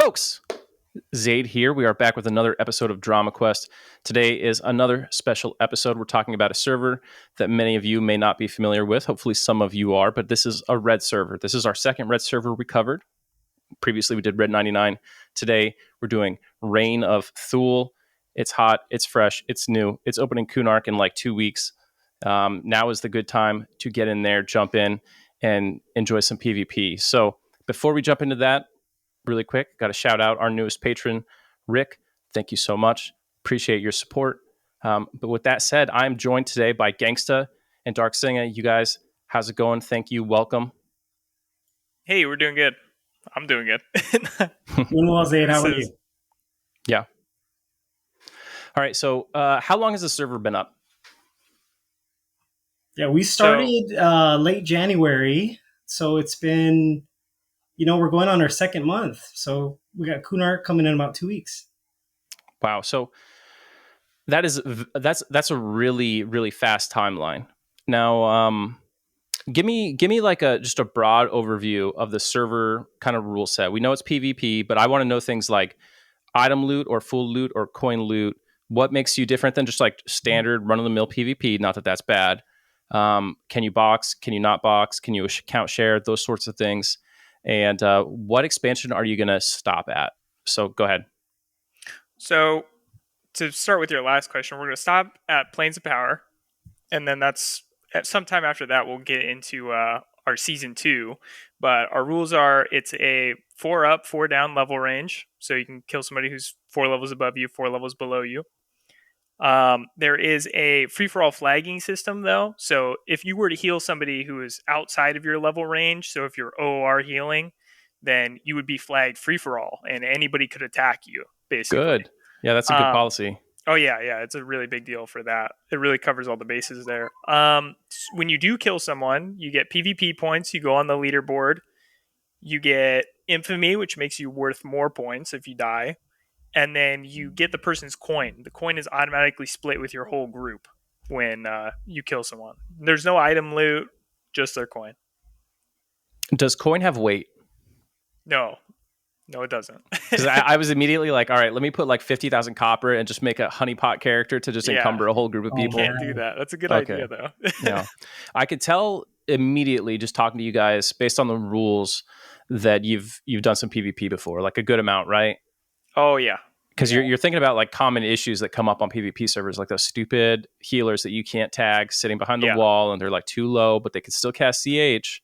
Folks, Zaide here. We are back with another episode of DramaQuest. Today is another special episode. We're talking about a server that many of you may not be familiar with. Hopefully some of you are, but this is a red server. This is our second red server we covered. Previously we did Red 99. Today we're doing Reign of Thule. It's hot, it's fresh, it's new. It's opening Kunark in like 2 weeks. Now is the good time to get in there, jump in, and enjoy some PvP. So before we jump into that, really quick, got to shout out our newest patron, Rick. Thank you so much. Appreciate your support. But with that said, I'm joined today by Gangsta and Darksinga. You guys, how's it going? Thank you. Welcome. Hey, we're doing good. I'm doing good. Doing well, Zaide. How are you? Yeah. All right. So how long has the server been up? Yeah, we started late January. So it's been, we're going on our second month. So we got Kunark coming in about 2 weeks. Wow. So that's a really, really fast timeline. Now, give me like just a broad overview of the server kind of rule set. We know it's PvP, but I want to know things like item loot or full loot or coin loot. What makes you different than just like standard run-of-the-mill PvP? Not that that's bad. Can you box? Can you not box? Can you account share? Those sorts of things. And what expansion are you going to stop at? So go ahead. So to start with your last question, we're going to stop at Planes of Power. And then that's at sometime after that, we'll get into our season 2. But our rules are it's a 4 up, 4 down level range. So you can kill somebody who's 4 levels above you, 4 levels below you. There is a free-for-all flagging system, though. So if you were to heal somebody who is outside of your level range, so if you're OOR healing, then you would be flagged free-for-all, and anybody could attack you, basically. Good. Yeah, that's a good policy. Oh, yeah. It's a really big deal for that. It really covers all the bases there. When you do kill someone, you get PvP points. You go on the leaderboard. You get infamy, which makes you worth more points if you die. And then you get the person's coin. The coin is automatically split with your whole group when you kill someone. There's no item loot, just their coin. Does coin have weight? No, it doesn't. Because I was immediately like, all right, let me put like 50,000 copper and just make a honeypot character to just encumber a whole group of people. You can't do that. That's a good idea, though. Yeah, I could tell immediately just talking to you guys based on the rules that you've done some PvP before, like a good amount, right? Oh, yeah. Because you're thinking about like common issues that come up on PvP servers, like those stupid healers that you can't tag sitting behind the wall and they're like too low, but they can still cast CH.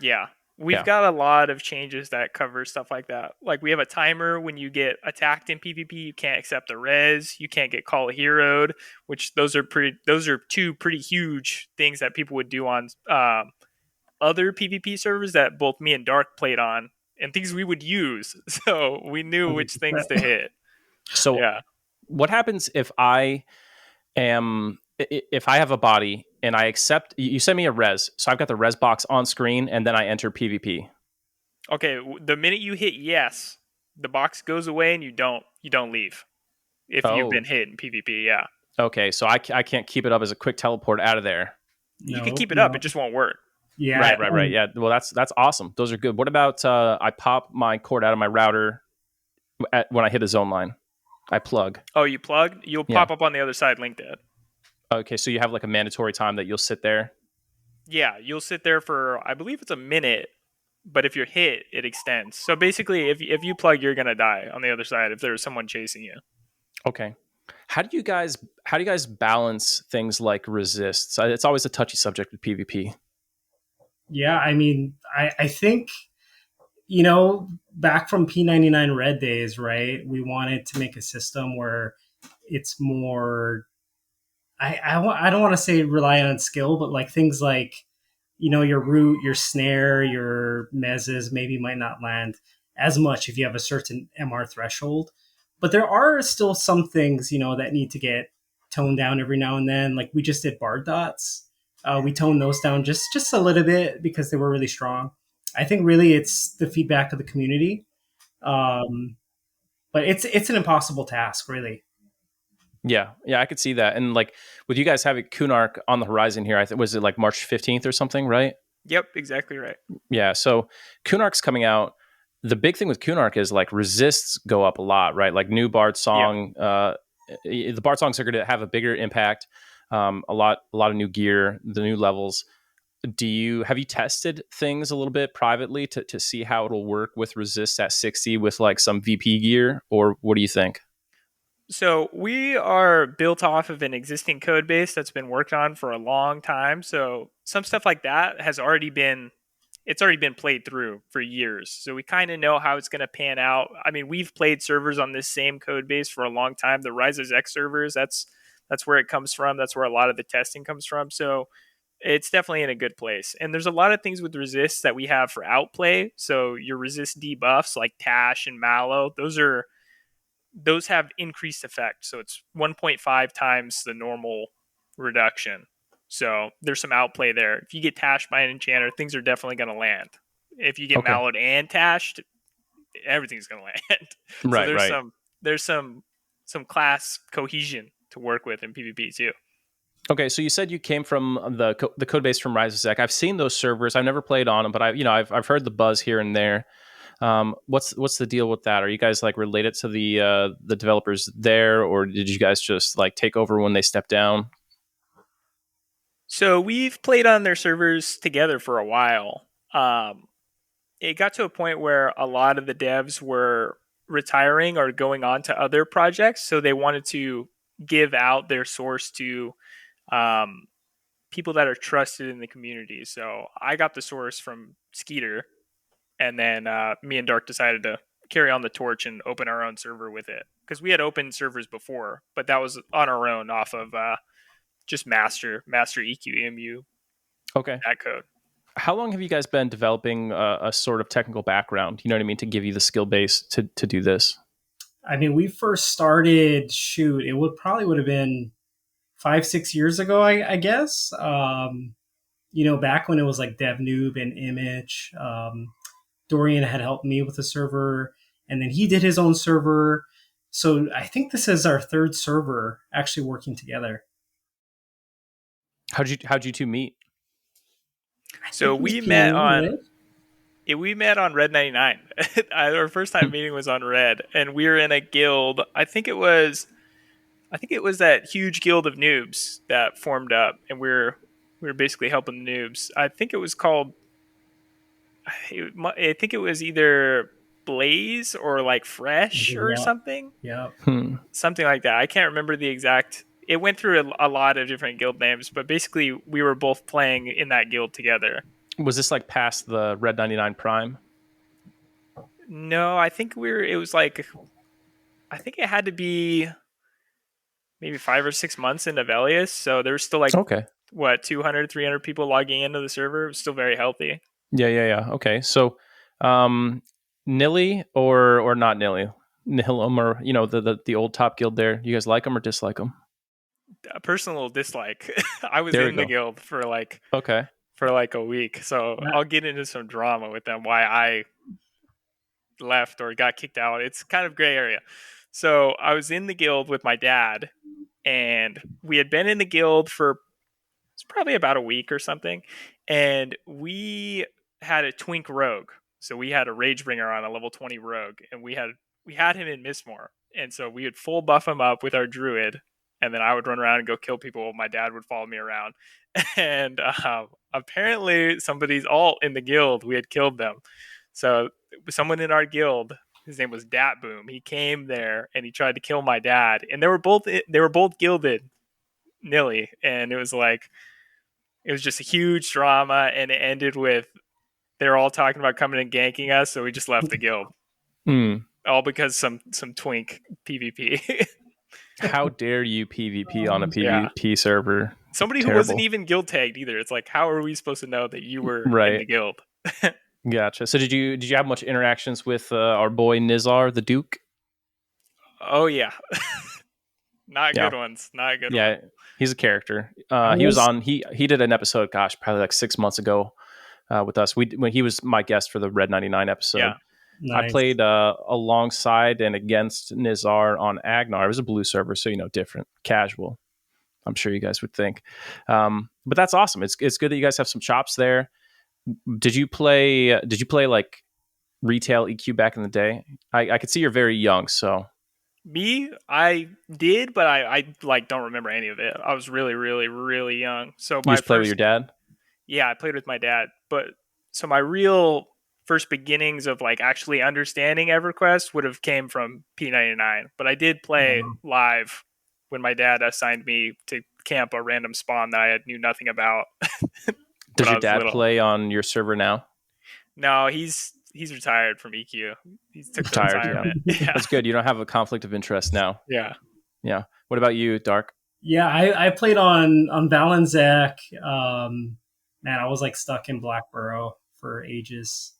Yeah. We've got a lot of changes that cover stuff like that. Like we have a timer when you get attacked in PvP, you can't accept a res, you can't get call heroed, which those are 2 pretty huge things that people would do on other PvP servers that both me and Dark played on and things we would use. So we knew which things to hit. So what happens if I have a body and I accept, you send me a res, so I've got the res box on screen and then I enter PvP. Okay, the minute you hit yes, the box goes away and you don't leave if you've been hit in PvP, yeah. Okay, so I can't keep it up as a quick teleport out of there. You can keep it up, it just won't work. Yeah. Right. Yeah, well, that's awesome. Those are good. What about I pop my cord out of my router when I hit a zone line? I plug. Oh, you plug? You'll pop up on the other side, linked it. Okay, so you have like a mandatory time that you'll sit there? Yeah, you'll sit there for, I believe it's a minute, but if you're hit, it extends. So basically, if you plug, you're going to die on the other side if there's someone chasing you. Okay. How do you guys balance things like resists? It's always a touchy subject with PvP. Yeah, I mean, I think, back from P99 Red days, right, we wanted to make a system where it's more, I don't want to say rely on skill, but like things like, your root, your snare, your mezzes maybe might not land as much if you have a certain MR threshold. But there are still some things, that need to get toned down every now and then. Like we just did Bard Dots. We toned those down just a little bit because they were really strong. I think really it's the feedback of the community. But it's an impossible task, really. Yeah, I could see that. And like with you guys having Kunark on the horizon here, was it like March 15th or something, right? Yep, exactly right. Yeah, so Kunark's coming out the big thing with Kunark is like resists go up a lot, right? Like new Bard song, the Bard songs are going to have a bigger impact. A lot of new gear, the new levels. Have you tested things a little bit privately to see how it'll work with resist at 60 with like some VP gear, or what do you think? So we are built off of an existing code base that's been worked on for a long time. So some stuff like that has already been played through for years. So we kind of know how it's going to pan out. I mean, we've played servers on this same code base for a long time. The Rises X servers, that's where it comes from. That's where a lot of the testing comes from. So it's definitely in a good place. And there's a lot of things with resist that we have for outplay. So your resist debuffs like Tash and Mallow, those have increased effect. So it's 1.5 times the normal reduction. So there's some outplay there. If you get tashed by an enchanter, things are definitely going to land. If you get mallowed and tashed, everything's going to land. Right, so there's some class cohesion to work with in PvP too. Okay, so you said you came from the code base from Rise of Zek. I've seen those servers. I've never played on them, but I've heard the buzz here and there. What's the deal with that? Are you guys like related to the developers there, or did you guys just like take over when they stepped down? So we've played on their servers together for a while. It got to a point where a lot of the devs were retiring or going on to other projects, so they wanted to give out their source to people that are trusted in the community. So I got the source from Skeeter, and then me and Dark decided to carry on the torch and open our own server with it, because we had opened servers before, but that was on our own off of just master EQEMU. Okay, that code. How long have you guys been developing a sort of technical background? You know what I mean, to give you the skill base to do this. I mean, we first started. It would have been 5-6 years ago, I guess. Back when it was like DevNoob and Image. Dorian had helped me with the server, and then he did his own server. So I think this is our third server actually working together. How'd you two meet? So we met on Red 99. Our first time meeting was on Red, and we were in a guild. I think it was that huge guild of noobs that formed up, and we were basically helping the noobs. I think it was called. I think it was either Blaze or like Fresh or something. Yeah. Something like that. I can't remember the exact. It went through a lot of different guild names, but basically we were both playing in that guild together. Was this like past the Red 99 Prime? No, I think it was like, I think it had to be maybe 5 or 6 months into Velius. So there was still like, 200, 300 people logging into the server. It was still very healthy. Yeah. Okay. So, Nilly or not Nilly? Nihilum, or the old top guild there. You guys like them or dislike them? A personal dislike. I was in the guild for like a week, so I'll get into some drama with them why I left or got kicked out. It's kind of gray area. So I was in the guild with my dad, and we had been in the guild for it's probably about a week or something, and we had a twink rogue. So we had a Ragebringer on a level 20 rogue, and we had him in Mistmore, and so we would full buff him up with our druid, and then I would run around and go kill people while my dad would follow me around. And apparently somebody's alt in the guild, we had killed them. So someone in our guild, his name was Datboom, he came there and he tried to kill my dad, and they were both gilded Nilly, and it was just a huge drama, and it ended with they're all talking about coming and ganking us, so we just left the guild. All because some twink PvP. How dare you PvP on a PvP server? Somebody who wasn't even guild tagged either. It's like, how are we supposed to know that you were in the guild? Gotcha. So did you have much interactions with our boy Nizar, the Duke? Oh yeah. Not good ones. Yeah, he's a character. He was on. He did an episode. Gosh, probably like 6 months ago with us. When he was my guest for the Red 99 episode. Yeah. Nice. I played alongside and against Nizar on Agnar. It was a blue server, so different, casual. I'm sure you guys would think, but that's awesome. It's good that you guys have some chops there. Did you play like retail EQ back in the day? I could see you're very young, so Me, I did, but I like don't remember any of it. I was really, really, really young. So you my just play with your first, dad. yeah, I played with my dad. But so my real first beginnings of like actually understanding EverQuest would have came from P99. But I did play live when my dad assigned me to camp a random spawn that I knew nothing about Does when I your was dad little. play on your server now? No, he's retired from EQ. He took the Retired, yeah. retirement. Yeah. That's good. You don't have a conflict of interest now. Yeah. Yeah. What about you, Dark? Yeah, I played on Valenzac. Man, I was like stuck in Blackborough for ages.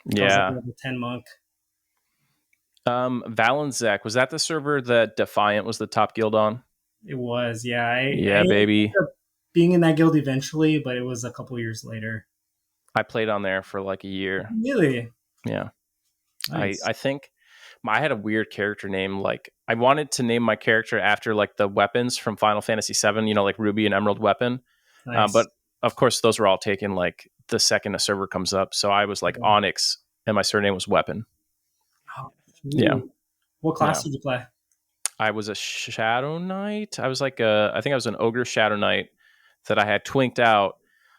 I was like Yeah. level 10 monk. Valenzac, was that the server that Defiant was the top guild on? It was, yeah. I Baby. ended up being in that guild eventually, but it was a couple years later. I played on there for like a year. Really? Yeah. Nice. I think I had a weird character name. Like I wanted to name my character after like the weapons from Final Fantasy VII, like Ruby and Emerald weapon. Nice. But of course, those were all taken like the second a server comes up. So I was like Onyx, and my surname was Weapon. Oh, yeah. What class did you play? I was a Shadow Knight. I was like I think I was an Ogre Shadow Knight that I had twinked out.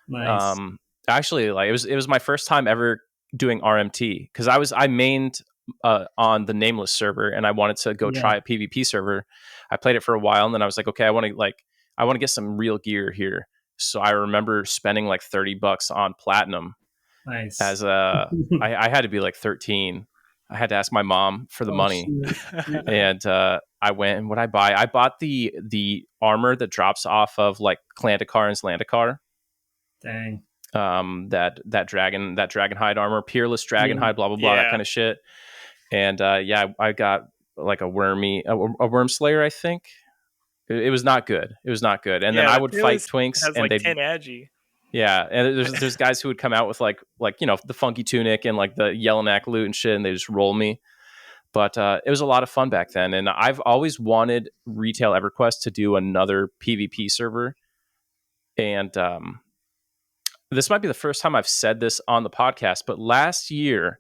Nice. Actually, like it was my first time ever doing RMT because I mained on the Nameless server and I wanted to go try a PvP server. I played it for a while and then I was like, okay, I want to get some real gear here. So I remember spending like $30 on platinum. Nice. As I had to be like 13. I had to ask my mom for the money, and I went and what I buy. I bought the armor that drops off of like Clandakar and Zlandakar. Dang. That dragon hide armor, peerless dragon hide, blah blah blah, that kind of shit. And I got like a worm slayer, I think. It was not good. It was not good. And then I would fight twinks has and like they 10 agi. Yeah, and there's guys who would come out with like the funky tunic and like the Yellowknack loot and shit, and they just roll me. But it was a lot of fun back then, and I've always wanted Retail EverQuest to do another PvP server. And this might be the first time I've said this on the podcast, but last year,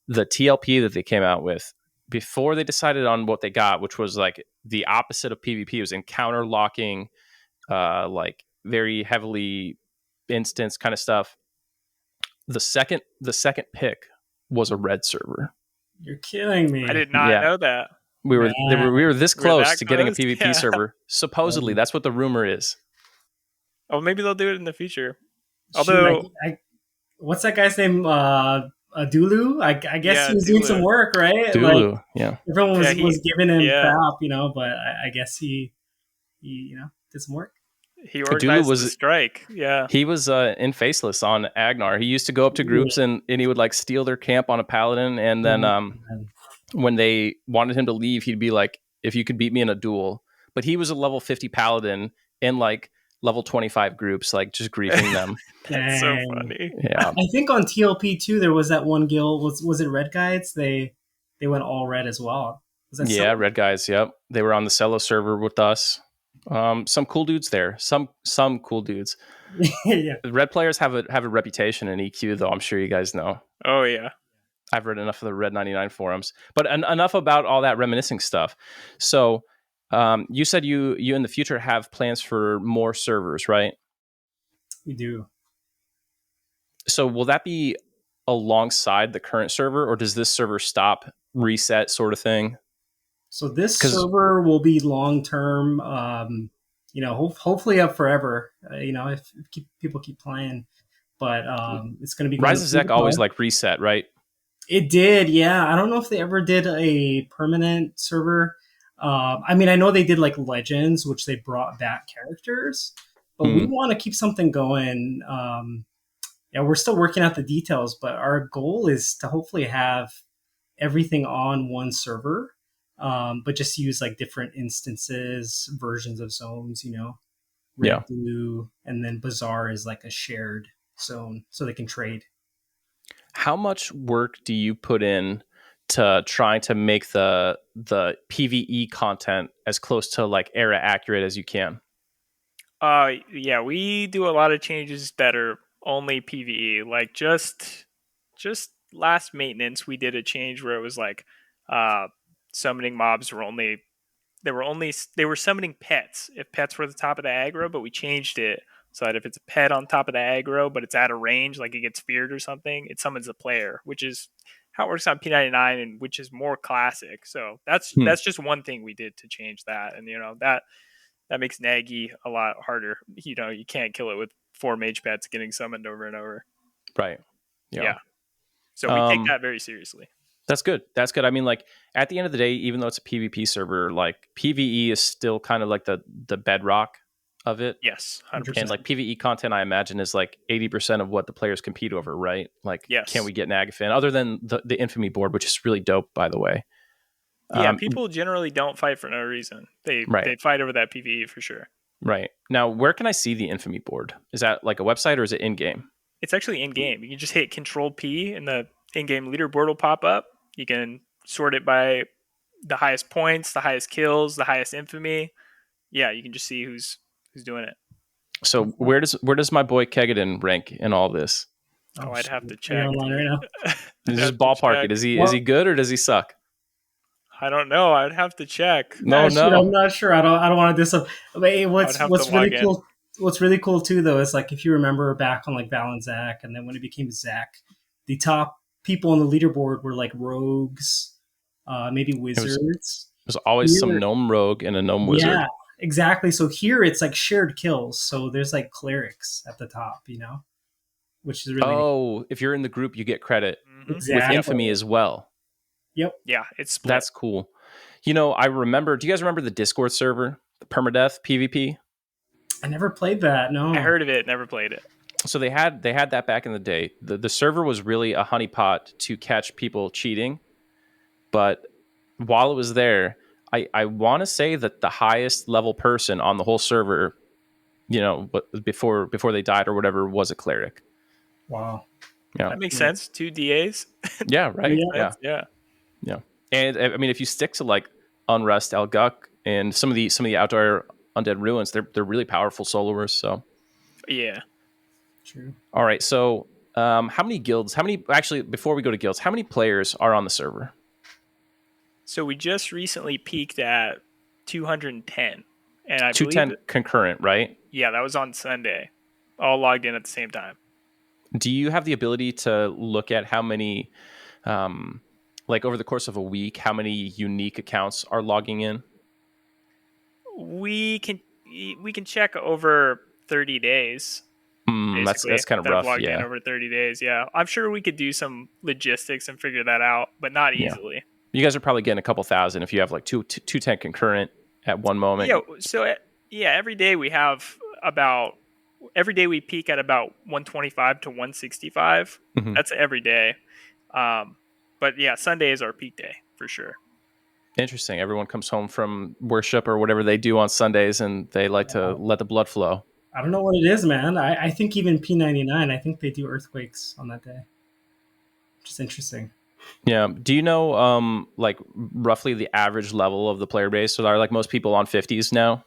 the TLP that they came out with, before they decided on what they got, which was like the opposite of PvP, it was encounter locking, like very heavily instance kind of stuff. The second pick was a red server. You're killing me. I did not know that. We were this close to getting a PvP server. Supposedly, that's what the rumor is. Oh, maybe they'll do it in the future. Although, what's that guy's name? Dulu. I guess he was doing some work, right? Dulu, Everyone was giving him crap, but I guess he did some work. He organized the strike. Yeah, he was in Faceless on Agnar. He used to go up to groups and he would like steal their camp on a paladin, and then when they wanted him to leave, he'd be like, "If you could beat me in a duel." But he was a level 50 paladin in like level 25 groups, like just griefing them. That's so funny. Yeah, I think on TLP too, there was that one guild. Was it Red Guides? They went all red as well. Red Guys. Yep, they were on the Cello server with us. Some cool dudes there. Some cool dudes. Yeah. Red players have a reputation in EQ, though. I'm sure you guys know. Oh yeah, I've read enough of the Red 99 forums, but enough about all that reminiscing stuff. So, you said you in the future have plans for more servers, right? We do. So, will that be alongside the current server, or does this server stop, reset, sort of thing? So this server will be long term. Hopefully up forever. If people keep playing, but it's going to be. Rise of Zek always like reset, right? It did, yeah. I don't know if they ever did a permanent server. I know they did like Legends, which they brought back characters, but we want to keep something going. We're still working out the details, but our goal is to hopefully have everything on one server. But just use like different instances, versions of zones, Red, Blue, and then Bazaar is like a shared zone so they can trade. How much work do you put in to trying to make the PvE content as close to like era accurate as you can? We do a lot of changes that are only PvE, like just last maintenance, we did a change where it was like summoning mobs they were summoning pets if pets were at the top of the aggro, but we changed it so that if it's a pet on top of the aggro, but it's at a range, like it gets feared or something, it summons a player, which is how it works on P99, and which is more classic. So that's just one thing we did to change that, and that makes Nagy a lot harder. You can't kill it with 4 mage pets getting summoned over and over. Right. Yeah. So we take that very seriously. That's good. That's good. I mean, like at the end of the day, even though it's a PvP server, like PvE is still kind of like the bedrock of it. Yes, 100%. And like PvE content, I imagine, is like 80% of what the players compete over, right? Like, can we get Nagafin? Other than the infamy board, which is really dope, by the way. Yeah, people generally don't fight for no reason. They fight over that PvE for sure. Right. Now, where can I see the infamy board? Is that like a website or is it in-game? It's actually in-game. You can just hit Control P and the in-game leaderboard will pop up. You can sort it by the highest points, the highest kills, the highest infamy. Yeah, you can just see who's doing it. So where does my boy Kegadin rank in all this? I'd have to check. Right now? Just ballpark it. Is he good or does he suck? I don't know. I'd have to check. No. I'm not sure. I don't want to diss. What's really cool? What's really cool too, though, is like if you remember back on like Val and Zach, and then when it became Zach, the top people on the leaderboard were like rogues, maybe wizards. There's always some gnome rogue and a gnome wizard. Yeah, exactly. So here it's like shared kills. So there's like clerics at the top, which is really neat. If you're in the group, you get credit with infamy as well. Yep. Yeah, it's split. That's cool. I remember. Do you guys remember the Discord server, the permadeath PvP? I never played that. No, I heard of it, never played it. So they had that back in the day. The server was really a honeypot to catch people cheating, but while it was there, I want to say that the highest level person on the whole server, before they died or whatever, was a cleric. Wow. Yeah, that makes sense. 2 DAs. Yeah. Right. Yeah. And I mean, if you stick to like Unrest, Elguk, and some of the outdoor undead ruins, they're really powerful soloers. So yeah. True. All right. So how many guilds? Before we go to guilds, how many players are on the server? So we just recently peaked at 210. And I 210 concurrent, right? Yeah, that was on Sunday. All logged in at the same time. Do you have the ability to look at how many, like over the course of a week, how many unique accounts are logging in? We can check over 30 days. That's kind of rough. Logged in over 30 days. Yeah, I'm sure we could do some logistics and figure that out, but not easily. Yeah. You guys are probably getting a couple thousand if you have like 210 concurrent at one moment. Yeah. So every day we peak at about 125 to 165. Mm-hmm. That's every day. But yeah, Sunday is our peak day for sure. Interesting. Everyone comes home from worship or whatever they do on Sundays, and they like to let the blood flow. I don't know what it is, man. I think even P99, I think they do earthquakes on that day. Which is interesting. Yeah. Do you know, like roughly the average level of the player base? So are like most people on 50s now?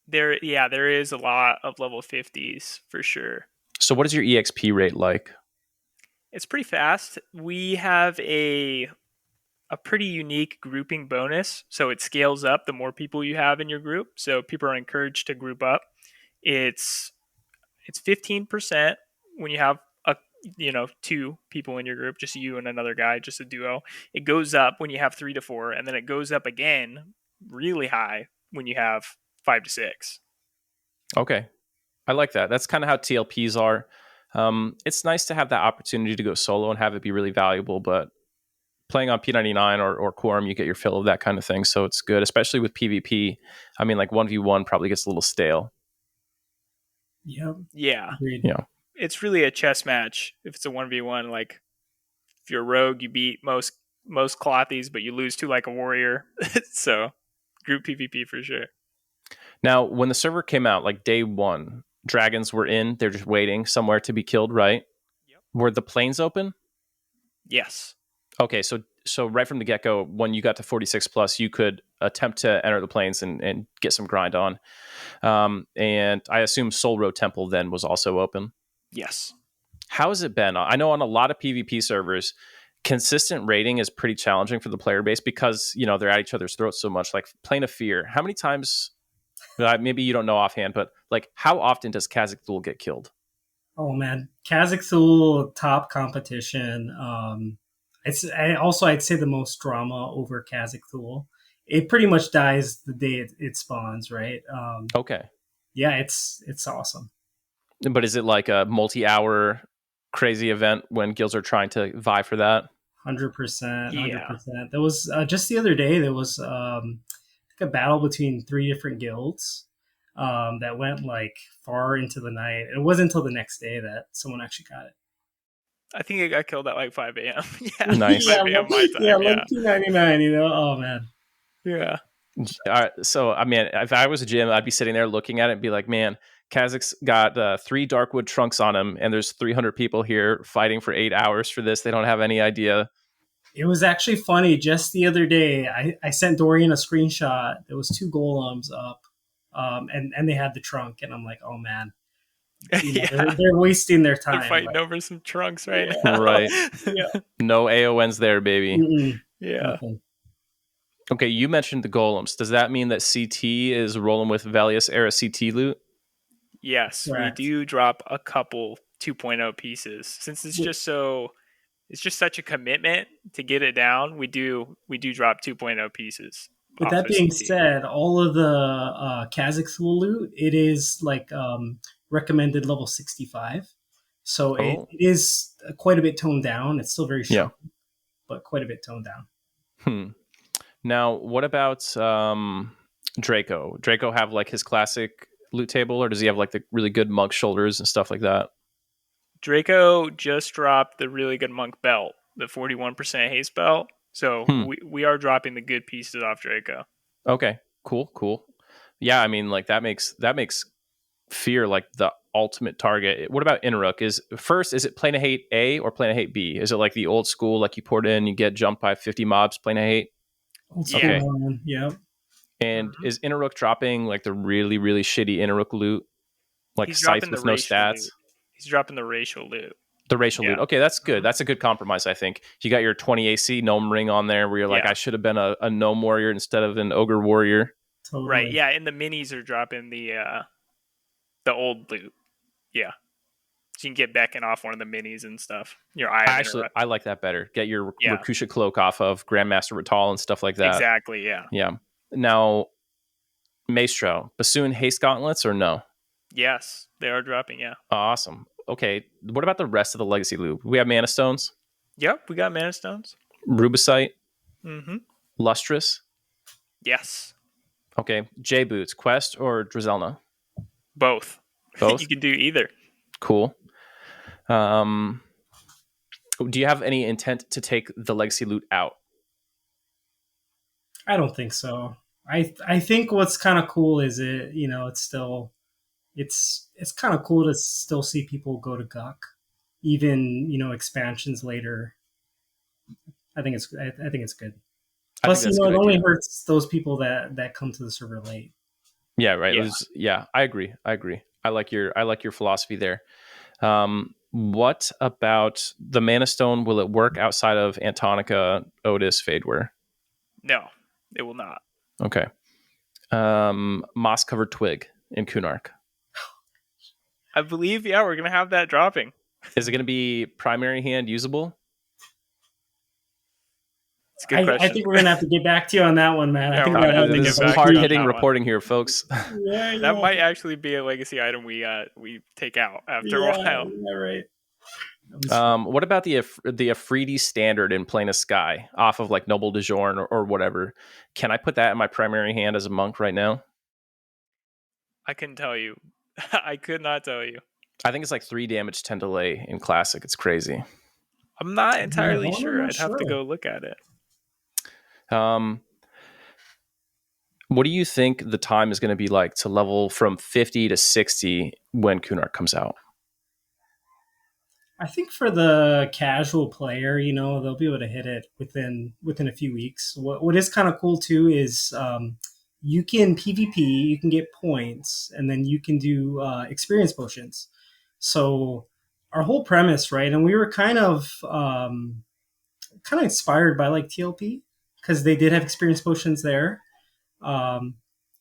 There is a lot of level 50s for sure. So what is your EXP rate like? It's pretty fast. We have a pretty unique grouping bonus. So it scales up the more people you have in your group. So people are encouraged to group up. It's 15% when you have 2 people in your group, just you and another guy, just a duo. It goes up when you have 3 to 4, and then it goes up again really high when you have 5 to 6. Okay. I like that. That's kind of how TLPs are. It's nice to have that opportunity to go solo and have it be really valuable, but playing on P99 or Quorum, you get your fill of that kind of thing. So it's good, especially with PvP. I mean, like 1v1 probably gets a little stale. Yep. Yeah. Agreed. Yeah. It's really a chess match if it's a 1v1. Like, if you're a rogue, you beat most clothies, but you lose to like a warrior. So, group PvP for sure. Now, when the server came out, like day 1, dragons were in. They're just waiting somewhere to be killed, right? Yep. Were the plains open? Yes. Okay, so right from the get-go, when you got to 46 plus, you could attempt to enter the plains and get some grind on. And I assume Soul Road Temple then was also open. Yes. How has it been? I know on a lot of PvP servers, consistent rating is pretty challenging for the player base because, they're at each other's throats so much. Like Plane of Fear, how many times, maybe you don't know offhand, but like how often does Kha'Zix Thule get killed? Oh man, Kha'Zix Thule top competition. I'd say the most drama over Kha'Zix Thule. It pretty much dies the day it spawns, right? Okay. Yeah, it's awesome. But is it like a multi-hour crazy event when guilds are trying to vie for that? 100%. Yeah. 100%. There was just the other day. There was a battle between 3 different guilds that went like far into the night. It wasn't until the next day that someone actually got it. I think it got killed at like 5 a.m. Yeah, Nice. 5 a.m. my time. Yeah, like 299. Oh man. Yeah. All right, so I mean, if I was a Jim, I'd be sitting there looking at it and be like, man, Kha'Zix got 3 Darkwood trunks on him, and there's 300 people here fighting for 8 hours for this. They don't have any idea. It was actually funny. Just the other day, I sent Dorian a screenshot. There was 2 golems up, and they had the trunk, and I'm like, oh man, they're wasting their time. They're fighting over some trunks right now. Right. Yeah. No AONs there, baby. Mm-mm. Yeah. Nothing. Okay, you mentioned the golems. Does that mean that CT is rolling with Valius era CT loot? Yes, Correct. we do drop a couple 2.0 pieces. Since it's just such a commitment to get it down, we do drop 2.0 pieces. With that being said, all of the Kha'Zix Thule loot, it is like recommended level 65. So it is quite a bit toned down. It's still very strong, but quite a bit toned down. Now, what about Draco? Draco have like his classic loot table, or does he have like the really good monk shoulders and stuff like that? Draco just dropped the really good monk belt, the 41% haste belt. So we are dropping the good pieces off Draco. Okay, cool. Yeah, I mean, like that makes Fear like the ultimate target. What about Inrook? Is it Plane of Hate A or Plane of Hate B? Is it like the old school, like you port in, you get jumped by 50 mobs, Plane of Hate? Okay. Yeah. And is Inrook dropping like the really, really shitty Inrook loot? Like Scythe with no stats? Loot. He's dropping the racial loot. The racial loot. Okay, that's good. That's a good compromise, I think. You got your 20 AC gnome ring on there where you're like, I should have been a gnome warrior instead of an ogre warrior. Totally. Right, yeah, and the minis are dropping the old loot. Yeah. So you can get backing off one of the minis and stuff. I like that better. Get your Rakusha cloak off of Grandmaster Rital and stuff like that. Exactly, yeah. Yeah. Now, Maestro, Bassoon haste gauntlets or no? Yes, they are dropping, yeah. Awesome. Okay, what about the rest of the legacy loot? We have Mana Stones? Yep, we got Mana Stones. Rubicite? Mm-hmm. Lustrous? Yes. Okay, J-Boots, Quest or Drizelna? Both. Both? You can do either. Cool. Do you have any intent to take the legacy loot out? I don't think so. I think what's kind of cool is it's still it's kind of cool to still see people go to Guk, even expansions later. I think it's good. Plus, it only hurts those people that come to the server late. Yeah, right. I agree. I like your philosophy there. What about the Mana Stone? Will it work outside of Antonica, Otis, Fadeware? No, it will not. Okay. Moss covered twig in Kunark. I believe, we're gonna have that dropping. Is it gonna be primary hand usable? It's a good question. I think we're gonna have to get back to you on that one, man. I think we're gonna have to get back. Hard hitting reporting here, folks. That might actually be a legacy item we take out after a while. Yeah, right. What about the Afridi standard in Plane of Sky off of like Noble de Journe or whatever? Can I put that in my primary hand as a monk right now? I couldn't tell you. I could not tell you. I think it's like 3 damage, 10 delay in Classic. It's crazy. I'm not entirely sure. I'd have to go look at it. What do you think the time is going to be like to level from 50 to 60 when Kunark comes out? I think for the casual player, they'll be able to hit it within a few weeks. What is kind of cool too is you can PvP, you can get points, and then you can do experience potions. So our whole premise, right? And we were kind of inspired by like TLP because they did have experience potions there. Um,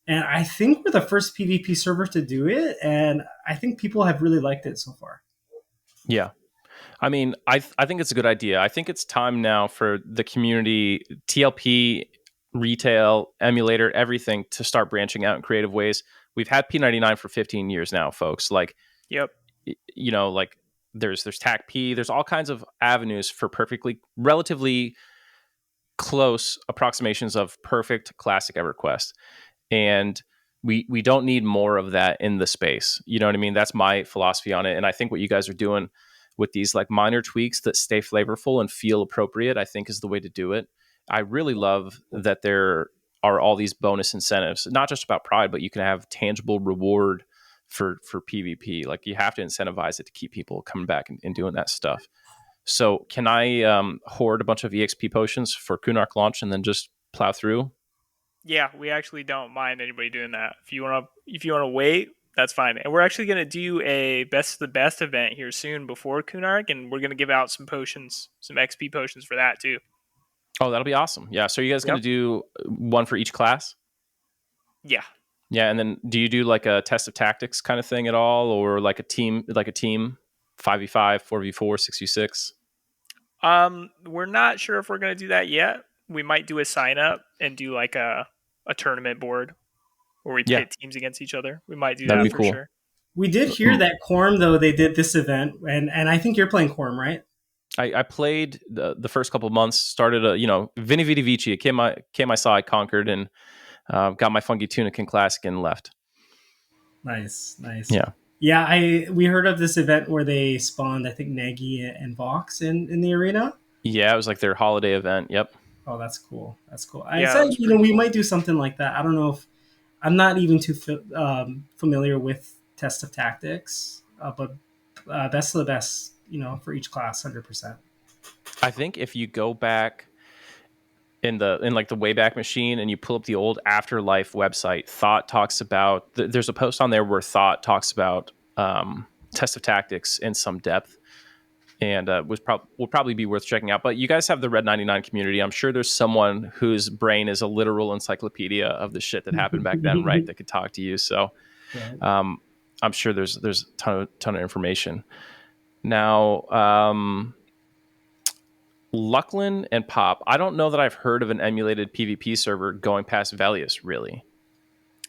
and I think we're the first PvP server to do it, and I think people have really liked it so far. Yeah. I mean, I think it's a good idea. I think it's time now for the community, TLP, retail, emulator, everything to start branching out in creative ways. We've had P99 for 15 years now, folks. Like, Yep. you know, like there's TAC P, there's all kinds of avenues for relatively close approximations of perfect classic EverQuest. And we don't need more of that in the space. You know what I mean? That's my philosophy on it. And I think what you guys are doing with these like minor tweaks that stay flavorful and feel appropriate, I think is the way to do it. I really love that there are all these bonus incentives, not just about Pride, but you can have tangible reward for PvP. Like you have to incentivize it to keep people coming back and doing that stuff. So can I hoard a bunch of EXP potions for Kunark launch and then just plow through? Yeah, we actually don't mind anybody doing that. If you wanna wait, that's fine. And we're actually gonna do a best of the best event here soon before Kunark, and we're gonna give out some potions, some XP potions for that too. Oh, that'll be awesome. Yeah. So are you guys going to do one for each class? Yeah. Yeah. And then do you do like a test of tactics kind of thing at all, or like a team 5v5, 4v4, 6v6? We're not sure if we're gonna do that yet. We might do a sign up and do like a tournament board where we pit teams against each other. We might do That'd that be for cool. sure. We did hear that Quorum, though, they did this event, and I think you're playing Quorum, right? I played the first couple of months, started Vini Vidi Vici. It came I saw, I conquered, and got my Fungi Tunic Classic and left. Nice. Yeah. We heard of this event where they spawned, I think, Nagy and Vox in the arena. Yeah, it was like their holiday event. Yep. Oh, that's cool. Yeah, I said, we might do something like that. I don't know if I'm not even too familiar with Test of Tactics, but best of the best, for each class, 100%. I think if you go back in like the Wayback Machine and you pull up the old Afterlife website, Thought talks about there's a post on there where Thought talks about Test of Tactics in some depth, and would probably be worth checking out. But you guys have the Red 99 community. I'm sure there's someone whose brain is a literal encyclopedia of the shit that happened back then, right? That could talk to you. So I'm sure there's a ton of information. Now, Lucklin and Pop, I don't know that I've heard of an emulated PvP server going past Velius, really.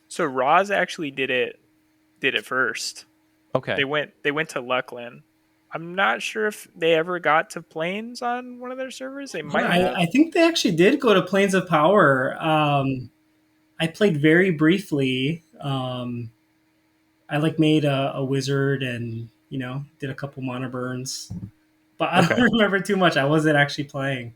So Roz actually did it first. Okay. They went to Lucklin. I'm not sure if they ever got to Plains on one of their servers. They might have. I think they actually did go to Plains of Power. I played very briefly. I made a wizard and did a couple mana burns, but I don't remember too much. I wasn't actually playing.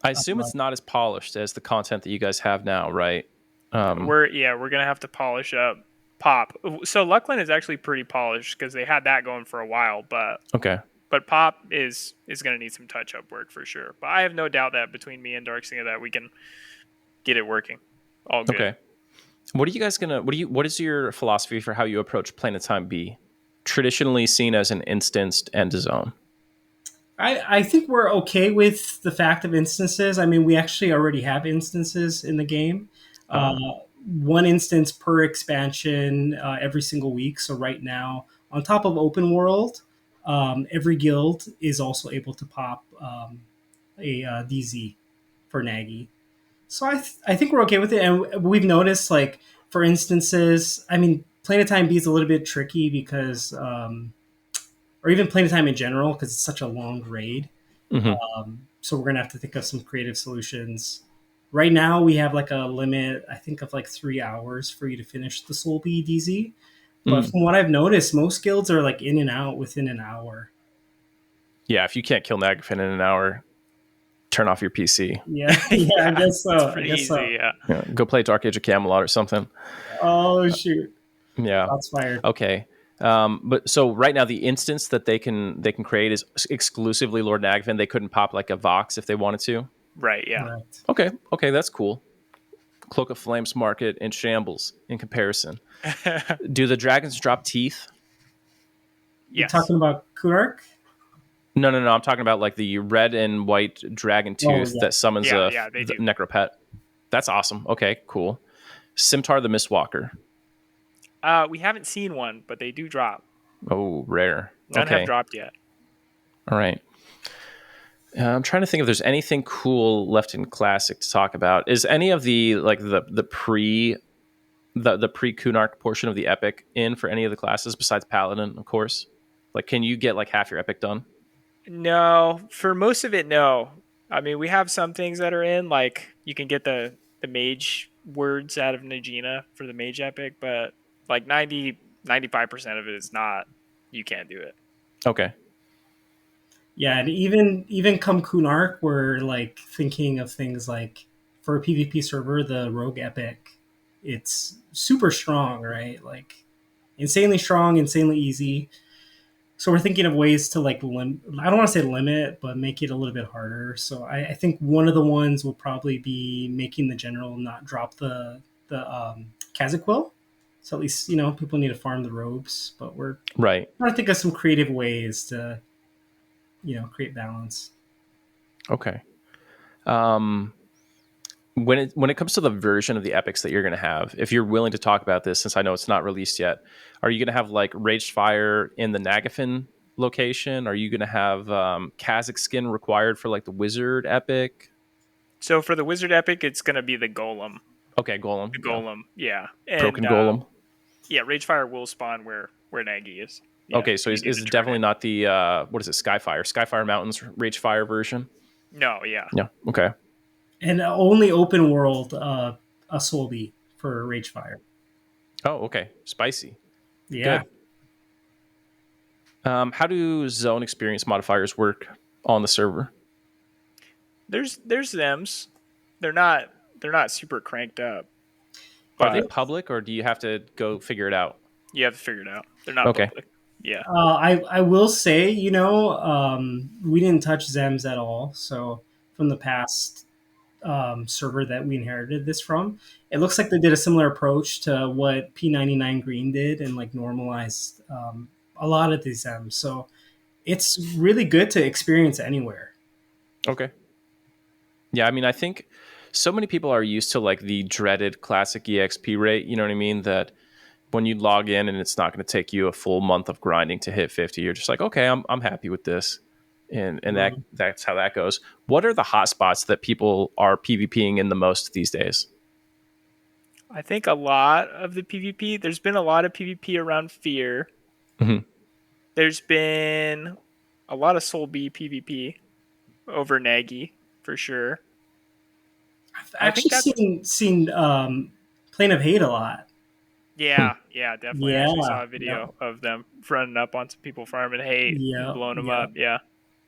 I assume it's not as polished as the content that you guys have now, right? We're gonna have to polish up Pop. So Lucklin is actually pretty polished because they had that going for a while, but Pop is gonna need some touch up work for sure. But I have no doubt that between me and Darksinga that we can get it working. All good. Okay. What are you guys what is your philosophy for how you approach Planet Time B? Traditionally seen as an instanced end zone. I think we're okay with the fact of instances. I mean, we actually already have instances in the game. One instance per expansion every single week. So right now, on top of open world, every guild is also able to pop a DZ for Nagy. So I think we're okay with it. And we've noticed, for instances, I mean, Planet Time B is a little bit tricky because, or even Planet Time in general, because it's such a long raid. Mm-hmm. So we're going to have to think of some creative solutions. Right now, we have a limit, I think, of 3 hours for you to finish the Soul B DZ. But from what I've noticed, most guilds are in and out within an hour. Yeah, if you can't kill Nagafin in an hour, turn off your PC. Yeah, I guess so. It's pretty easy, yeah. Go play Dark Age of Camelot or something. Oh, shoot. Yeah. That's fired. Okay. But so right now, the instance that they can create is exclusively Lord Nagafin. They couldn't pop a Vox if they wanted to. Right, yeah. Correct. Okay, that's cool. Cloak of Flames market in shambles in comparison. Do the dragons drop teeth? You're Yes. talking about Kunark? No. I'm talking about like the red and white dragon Oh tooth yeah. that summons Yeah, they the do. necropet. That's awesome. Okay, cool. Simtar the Mistwalker. We haven't seen one, but they do drop. Oh, rare. None have Okay. dropped yet. All right. I'm trying to think if there's anything cool left in Classic to talk about. Is any of the like the pre Kunark portion of the epic in for any of the classes besides Paladin, of course? Like, can you get like half your epic done? No, for most of it, no. I mean, we have some things that are in, like you can get the mage words out of Najina for the mage epic, but like 95% of it is not. You can't do it. Okay. Yeah, and even come Kunark, we're like thinking of things like for a PvP server, the Rogue Epic, it's super strong, right? Like insanely strong, insanely easy. So we're thinking of ways to like I don't want to say limit, but make it a little bit harder. So I think one of the ones will probably be making the general not drop the Kazaquil. So at least people need to farm the robes, but we're Right. trying to think of some creative ways to create balance. Okay. Um, when it comes to the version of the epics that you're going to have, if you're willing to talk about this, since I know it's not released yet, are you going to have like Raged Fire in the Nagafin location? Are you going to have Kazakh skin required for like the Wizard epic? So for the wizard epic, it's gonna be the golem. Okay, Golem. The golem, yeah. And, Broken Golem. Yeah, Ragefire will spawn where Nagy is. Yeah, Okay, so is it definitely not the what is it? Skyfire Mountains Ragefire version? No, yeah. Yeah. Okay. And only open world a Solby for Ragefire. Oh, okay. Spicy. Yeah. Good. How do zone experience modifiers work on the server? There's thems. They're not super cranked up. Are they public, or do you have to go figure it out? You have to figure it out. They're not public. Yeah. I will say, we didn't touch Zems at all. So from the past server that we inherited this from, it looks like they did a similar approach to what P99 Green did and like normalized a lot of these Zems. So it's really good to experience anywhere. Okay. Yeah, I mean, I think so many people are used to like the dreaded classic EXP rate, you know what I mean? That when you log in and it's not going to take you a full month of grinding to hit 50, you're just like, okay, I'm happy with this. And that's how that goes. What are the hotspots that people are PvPing in the most these days? I think a lot of the PvP, there's been a lot of PvP around Fear. Mm-hmm. There's been a lot of Soul B PvP over Nagy, for sure. I've actually seen Plane of Hate a lot. Yeah, definitely. Yeah, I actually saw a video of them running up on some people farming hate, blowing them up. Yeah.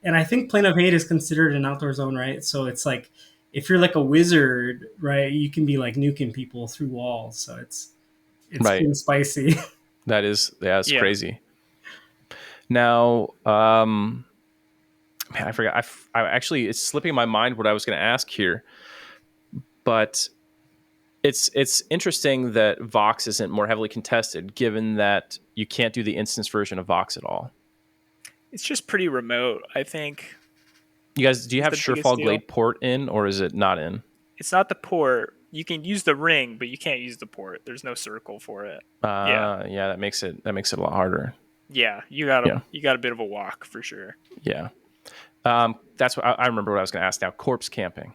And I think Plane of Hate is considered an outdoor zone, right? So it's like if you're like a wizard, right, you can be like nuking people through walls. So it's right. Pretty spicy. That's crazy. Now, man, I forgot. I actually, it's slipping my mind what I was going to ask here, but it's interesting that Vox isn't more heavily contested, given that you can't do the instance version of Vox at all. It's just pretty remote, I think. You guys, do you have Surefall Glade port in, or is it not in? It's not the port. You can use the ring, but you can't use the port. There's no circle for it. Yeah, that makes it a lot harder. Yeah, you got a bit of a walk for sure. Yeah, that's what I remember. What I was going to ask now. Corpse camping.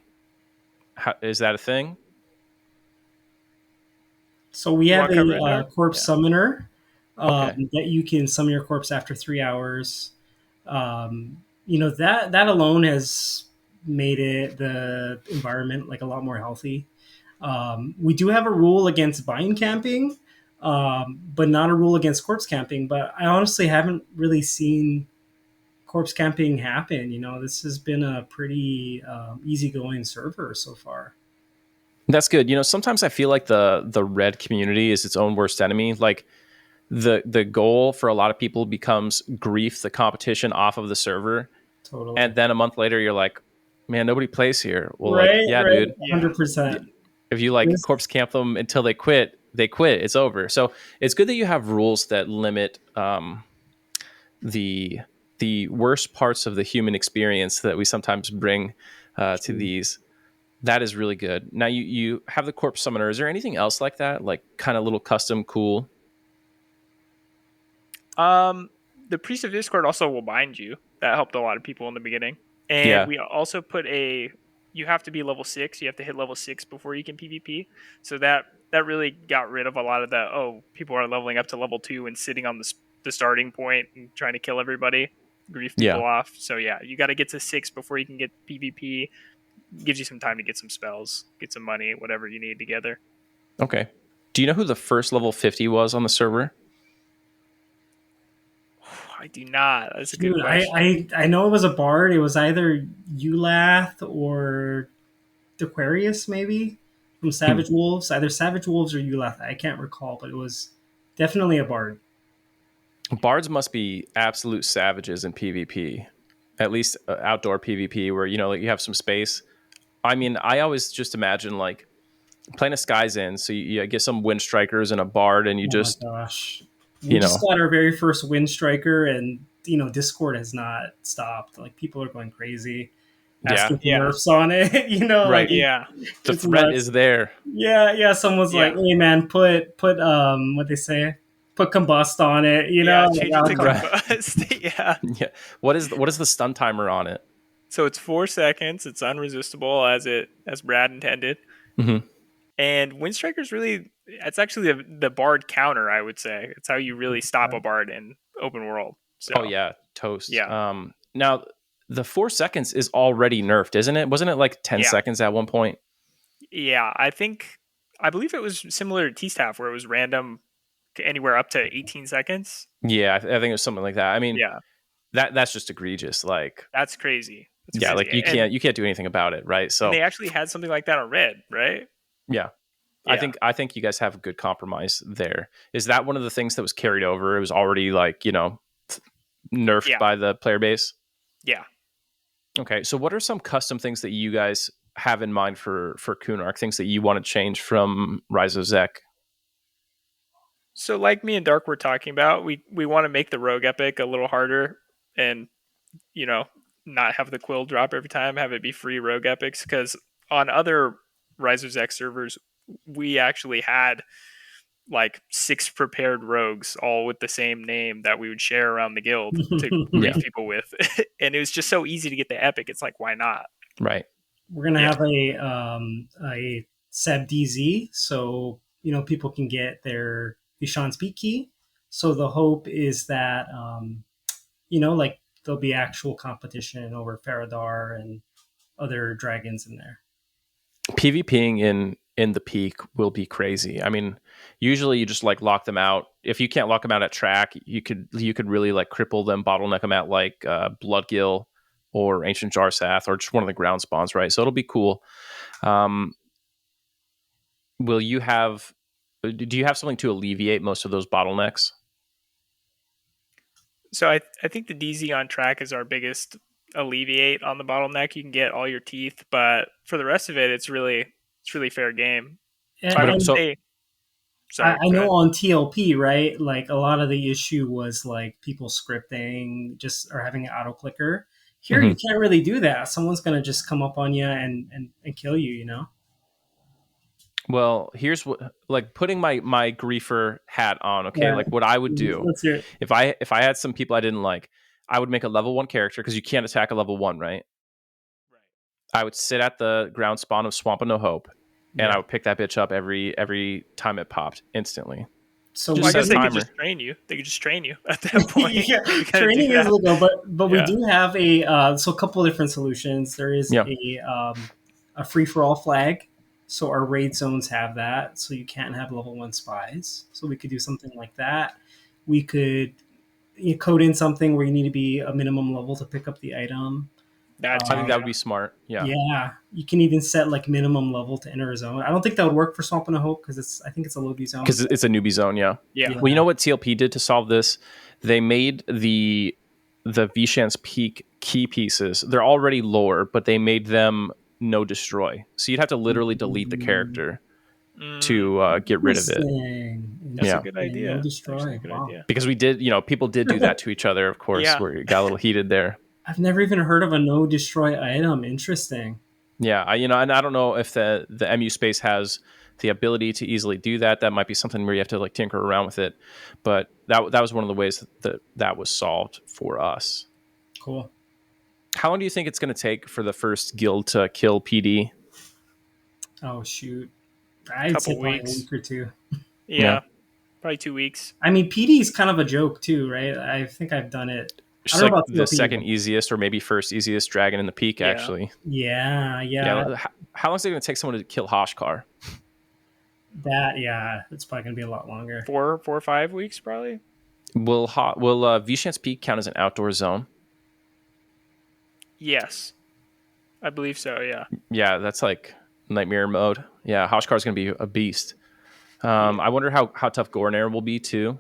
Is that a thing? So we have a corpse summoner that you can summon your corpse after 3 hours. That alone has made the environment like a lot more healthy. We do have a rule against bind camping, but not a rule against corpse camping. But I honestly haven't really seen corpse camping happen. This has been a pretty easygoing server so far. That's good. Sometimes I feel like the red community is its own worst enemy. Like the goal for a lot of people becomes grief the competition off of the server. Totally. And then a month later you're like, man, nobody plays here. Well, right, dude. 100%. If you corpse camp them until they quit, it's over. So it's good that you have rules that limit the worst parts of the human experience that we sometimes bring to these. That is really good. Now you have the corpse summoner. Is there anything else like that, like kind of little custom cool? The Priest of Discord also will bind you. That helped a lot of people in the beginning. And we also put you have to be level 6. You have to hit level 6 before you can PvP. So that really got rid of a lot of the, people are leveling up to level 2 and sitting on the starting point and trying to kill everybody, grief people off. So yeah, you got to get to 6 before you can get PvP. Gives you some time to get some spells, get some money, whatever you need together. Okay. Do you know who the first level 50 was on the server? I do not. That's a good question. I know it was a bard. It was either Ulath or Aquarius, maybe, from Savage Wolves. Either Savage Wolves or Ulath. I can't recall, but it was definitely a bard. Bards must be absolute savages in PvP, at least outdoor PvP, where like you have some space. I mean, I always just imagine like playing a Skies in, so you get some Wind Strikers and a bard, and you just, my gosh, we just got our very first Wind Striker, and Discord has not stopped. Like, people are going crazy, asking for nerfs on it. Right? The threat is there. Yeah. Someone's like, "Hey, man, put what they say." Put combust on it, change it to combust. Yeah. What is the stun timer on it? So it's 4 seconds. It's unresistible as Brad intended. Mm-hmm. And Windstriker's really, it's actually the bard counter, I would say. It's how you really stop a bard in open world. So, oh yeah, toast. Yeah. Now the 4 seconds is already nerfed, isn't it? Wasn't it like 10 seconds at one point? Yeah, I believe it was similar to T-Staff, where it was random anywhere up to 18 seconds. Yeah, I think it was something like that. I mean, yeah, that's just egregious. Like, that's crazy. Like you can't do anything about it, right? So they actually had something like that on Red, right? Yeah. I think you guys have a good compromise there. Is that one of the things that was carried over? It was already like, nerfed by the player base? Yeah. Okay, so what are some custom things that you guys have in mind for Kunark, things that you want to change from Rise of Zek? So like me and Dark were talking about, we want to make the Rogue Epic a little harder and, not have the quill drop every time, have it be free Rogue Epics, because on other Rise of Zek servers, we actually had like 6 prepared rogues, all with the same name, that we would share around the guild to grief people with. And it was just so easy to get the epic. It's like, why not? Right. We're going to have a Seb DZ, so, people can get their Vishan Speak key. So the hope is that, like, there'll be actual competition over Faradar and other dragons in there. PvPing in the peak will be crazy. I mean, usually you just like lock them out. If you can't lock them out at track, you could really like cripple them, bottleneck them at like Bloodgill or Ancient Jarsath or just one of the ground spawns, right? So it'll be cool. Do you have something to alleviate most of those bottlenecks? So I think the DZ on track is our biggest alleviate on the bottleneck. You can get all your teeth, but for the rest of it, it's really fair game. I know on TLP, right? Like, a lot of the issue was like people scripting or having an auto clicker. Here, you can't really do that. Someone's going to just come up on you and kill you, Well, here's what, like, putting my griefer hat on, okay? Yeah. Like, what I would do if I had some people I didn't like, I would make a level 1 character, because you can't attack a level 1, right? I would sit at the ground spawn of Swamp of No Hope, and I would pick that bitch up every time it popped instantly. So I guess they could just train you. They could just train you at that point. Training is legal, but we do have a couple of different solutions. There is a free for all flag. So our raid zones have that. So you can't have level 1 spies. So we could do something like that. We could code in something where you need to be a minimum level to pick up the item. I think that would be smart. Yeah. Yeah. You can even set like minimum level to enter a zone. I don't think that would work for Swamp and a Hope, because I think it's a newbie zone. Because it's a newbie zone. Yeah. Well, you know what TLP did to solve this? They made the Vishan's Peak key pieces. They're already lore, but they made them no destroy. So you'd have to literally delete the character to get rid of it. That's Yeah. a good No idea. Actually, destroy. a good Wow. idea. Because we did, people did do that to each other, of course, Yeah. where it got a little heated there. I've never even heard of a no destroy item. Interesting. Yeah, and I don't know if the MU space has the ability to easily do that. That might be something where you have to like tinker around with it. But that was one of the ways that was solved for us. Cool. How long do you think it's going to take for the first guild to kill PD? Oh shoot. I'd say Couple probably a weeks. week or two. Yeah. Probably 2 weeks. I mean, PD is kind of a joke too, right? I think I've done it. I Just don't like know about the TLP, second but- easiest or maybe first easiest dragon in the peak, Yeah. actually. Yeah. How long is it going to take someone to kill Hoshkar? It's probably gonna be a lot longer. 4 or 5 weeks, probably. Will Vishan's Peak count as an outdoor zone? Yes. I believe so, yeah. Yeah, that's like nightmare mode. Yeah, Hoshkar is going to be a beast. I wonder how tough Gornair will be too.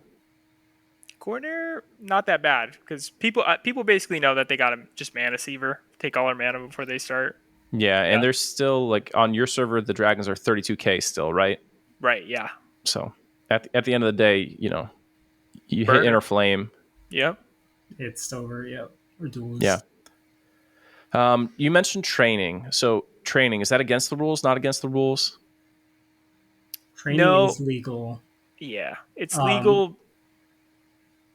Corner, not that bad because people basically know that they got to just mana Seaver, take all their mana before they start. Yeah, and there's still like on your server, the dragons are 32k still, right? Right, yeah. So at the end of the day, you Burn hit it. Inner Flame. Yep. It's over. Yep. Or duels. Yeah. You mentioned training. So training, is that against the rules? Not against the rules? Training No. is legal. Yeah, it's legal.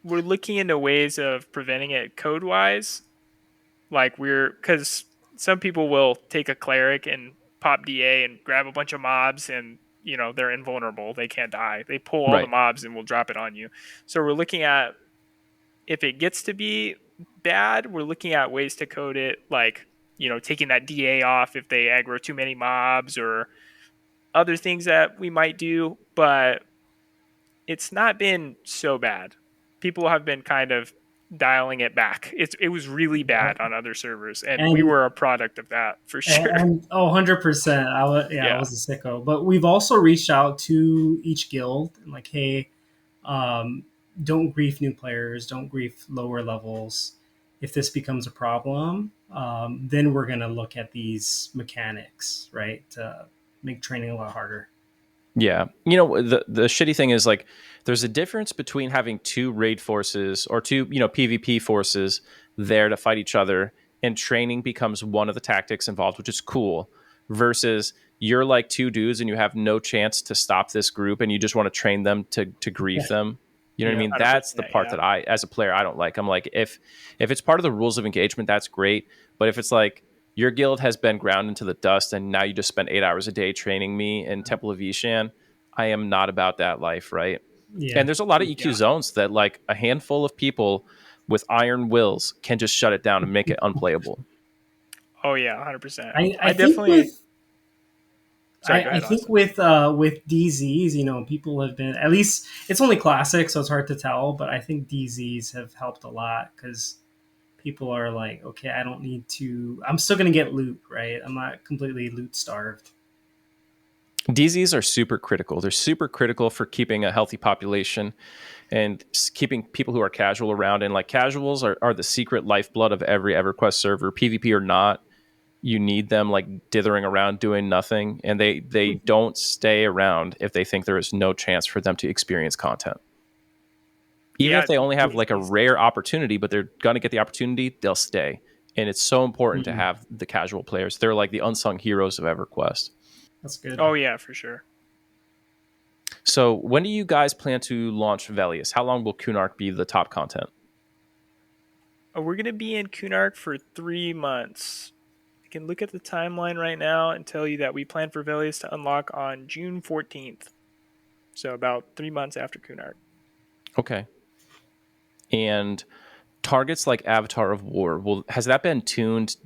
We're looking into ways of preventing it code-wise. Like because some people will take a cleric and pop DA and grab a bunch of mobs and, they're invulnerable. They can't die. They pull all the mobs and will drop it on you. So we're looking at, if it gets to be bad, we're looking at ways to code it, like, taking that DA off if they aggro too many mobs or other things that we might do. But it's not been so bad. People have been kind of dialing it back. It was really bad on other servers, and we were a product of that for sure. And 100%. I was a sicko. But we've also reached out to each guild and like, hey, don't grief new players, don't grief lower levels. If this becomes a problem, then we're gonna look at these mechanics, right, to make training a lot harder. Yeah. The shitty thing is like there's a difference between having two raid forces or two, PvP forces there to fight each other, and training becomes one of the tactics involved, which is cool, versus you're like two dudes and you have no chance to stop this group and you just want to train them to grief them. You know what I mean? That's the part that I, as a player, I don't like. I'm like, if it's part of the rules of engagement, that's great. But if it's like, your guild has been ground into the dust and now you just spend 8 hours a day training me in Temple of Vishan, I am not about that life, right? Yeah. And there's a lot of EQ zones that like a handful of people with iron wills can just shut it down and make it unplayable. Oh yeah, 100%. I definitely I think with DZs, people have been, at least it's only classic, so it's hard to tell, but I think DZs have helped a lot because people are like, okay, I don't need to, I'm still going to get loot, right? I'm not completely loot starved. DZs are super critical. They're super critical for keeping a healthy population and keeping people who are casual around. And like casuals are the secret lifeblood of every EverQuest server, PvP or not. You need them like dithering around doing nothing. And they don't stay around if they think there is no chance for them to experience content. Even if they only have like a rare opportunity, but they're going to get the opportunity, they'll stay. And it's so important to have the casual players. They're like the unsung heroes of EverQuest. That's good. Oh, yeah, for sure. So when do you guys plan to launch Velius? How long will Kunark be the top content? We're going to be in Kunark for 3 months. I can look at the timeline right now and tell you that we plan for Velius to unlock on June 14th. So about 3 months after Kunark. Okay. And targets like Avatar of War, has that been tuned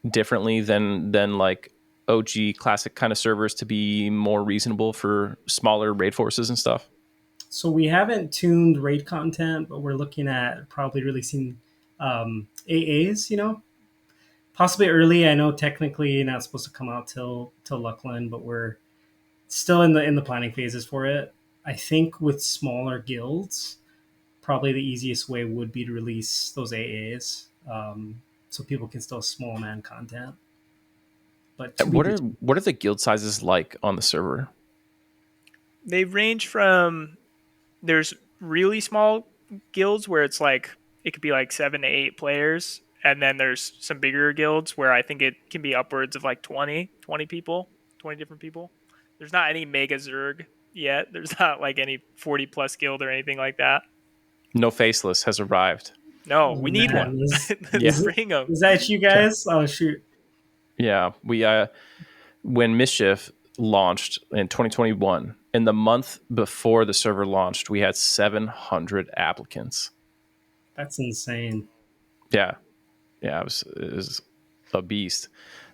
differently than like OG classic kind of servers to be more reasonable for smaller raid forces and stuff? So we haven't tuned raid content, but we're looking at probably releasing AAs, possibly early. I know technically not supposed to come out till Luckland, but we're still in the planning phases for it. I think with smaller guilds, probably the easiest way would be to release those AAs, so people can still small man content. But what are the guild sizes like on the server? They range from there's really small guilds where it's like it could be like 7 to 8 players, and then there's some bigger guilds where I think it can be upwards of like 20 people, 20 different people. There's not any mega Zerg yet. There's not like any 40 plus guild or anything like that. No Faceless has arrived. No, Oh we need man, one. Yeah. Bring them. is that you guys? Oh shoot. Yeah, we when Mischief launched in 2021, in the month before the server launched, we had 700 applicants. That's insane. Yeah, it was a beast.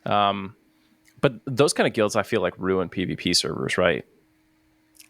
But those kind of guilds, I feel like ruin PvP servers, right?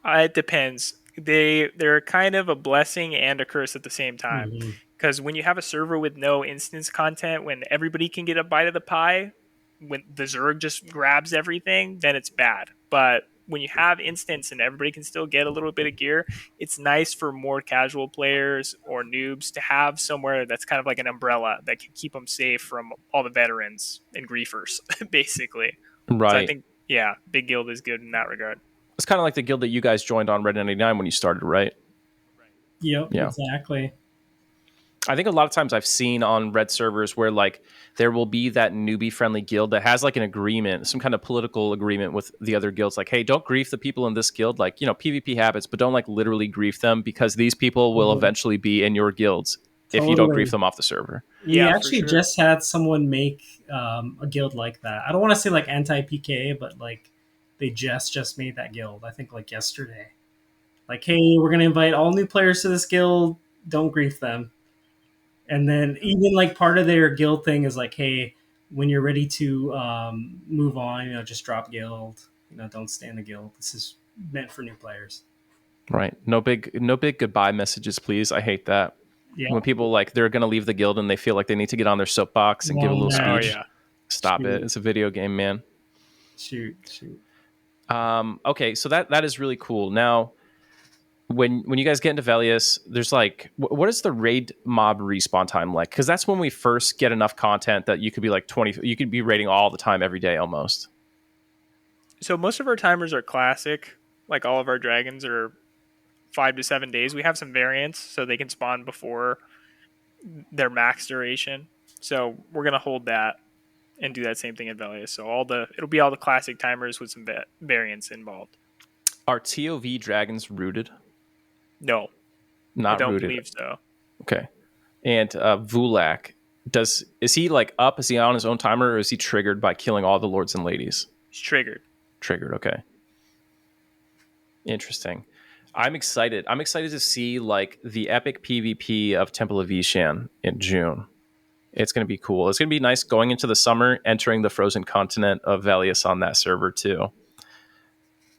It depends. They're kind of a blessing and a curse at the same time. Mm-hmm. Because when you have a server with no instance content, when everybody can get a bite of the pie, when the Zerg just grabs everything, then it's bad. But when you have instance and everybody can still get a little bit of gear, it's nice for more casual players or noobs to have somewhere that's kind of like an umbrella that can keep them safe from all the veterans and griefers, basically. Right. So I think, yeah, Big Guild is good in that regard. It's kind of like the guild that you guys joined on Red 99 when you started, right? Yep, Yeah. exactly. I think a lot of times I've seen on Red servers where like there will be that newbie friendly guild that has like an agreement, some kind of political agreement with the other guilds. Like, hey, don't grief the people in this guild. Like, PvP habits, but don't like literally grief them because these people will eventually be in your guilds if you don't grief them off the server. We actually just had someone make a guild like that. I don't want to say like anti-PK, but like they just made that guild. I think like yesterday. Like, hey, we're going to invite all new players to this guild. Don't grief them. And then even like part of their guild thing is like, hey, when you're ready to move on, just drop guild. Don't stay in the guild. This is meant for new players. Right. No big goodbye messages, please. I hate that. Yeah. When people like they're going to leave the guild and they feel like they need to get on their soapbox and give a little speech. Oh, yeah. Stop it. It's a video game, man. Shoot. Okay, so that is really cool. Now, when you guys get into Velius, there's like, what is the raid mob respawn time like? Because that's when we first get enough content that you could be like 20, you could be raiding all the time every day almost. So most of our timers are classic. Like all of our dragons are 5 to 7 days. We have some variants so they can spawn before their max duration. So we're going to hold that and do that same thing in Velius. So it'll be all the classic timers with some variants involved. Are TOV dragons rooted? No, not I don't rooted. believe so. Okay, and Vulak, is he like up? Is he on his own timer, or is he triggered by killing all the lords and ladies? He's triggered. Okay. Interesting. I'm excited. I'm excited to see like the epic PvP of Temple of Ishan in June. It's going to be cool. It's going to be nice going into the summer, entering the frozen continent of Velius on that server too.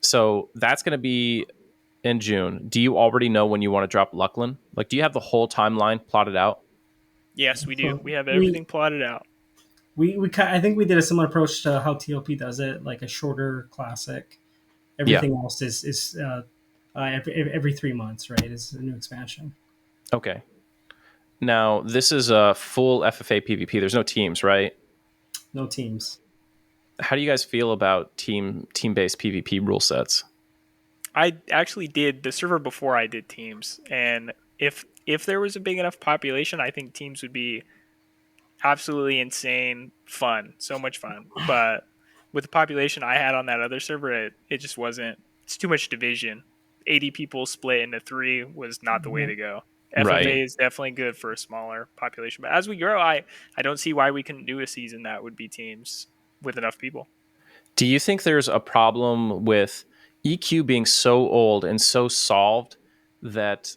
So that's going to be in June. Do you already know when you want to drop Luckland? Like, do you have the whole timeline plotted out? Yes, we do. We have everything plotted out. I think we did a similar approach to how TOP does it, like a shorter classic. Everything else is every 3 months, right? Is a new expansion. Okay. Now, this is a full FFA PvP. There's no teams, right? No teams. How do you guys feel about team-based PvP rule sets? I actually did the server before I did teams, and if there was a big enough population, I think teams would be absolutely insane fun, so much fun. But with the population I had on that other server, it just wasn't. It's too much division. 80 people split into 3 was not the way to go. FFA is definitely good for a smaller population, but as we grow, I don't see why we couldn't do a season that would be teams with enough people. Do you think there's a problem with EQ being so old and so solved that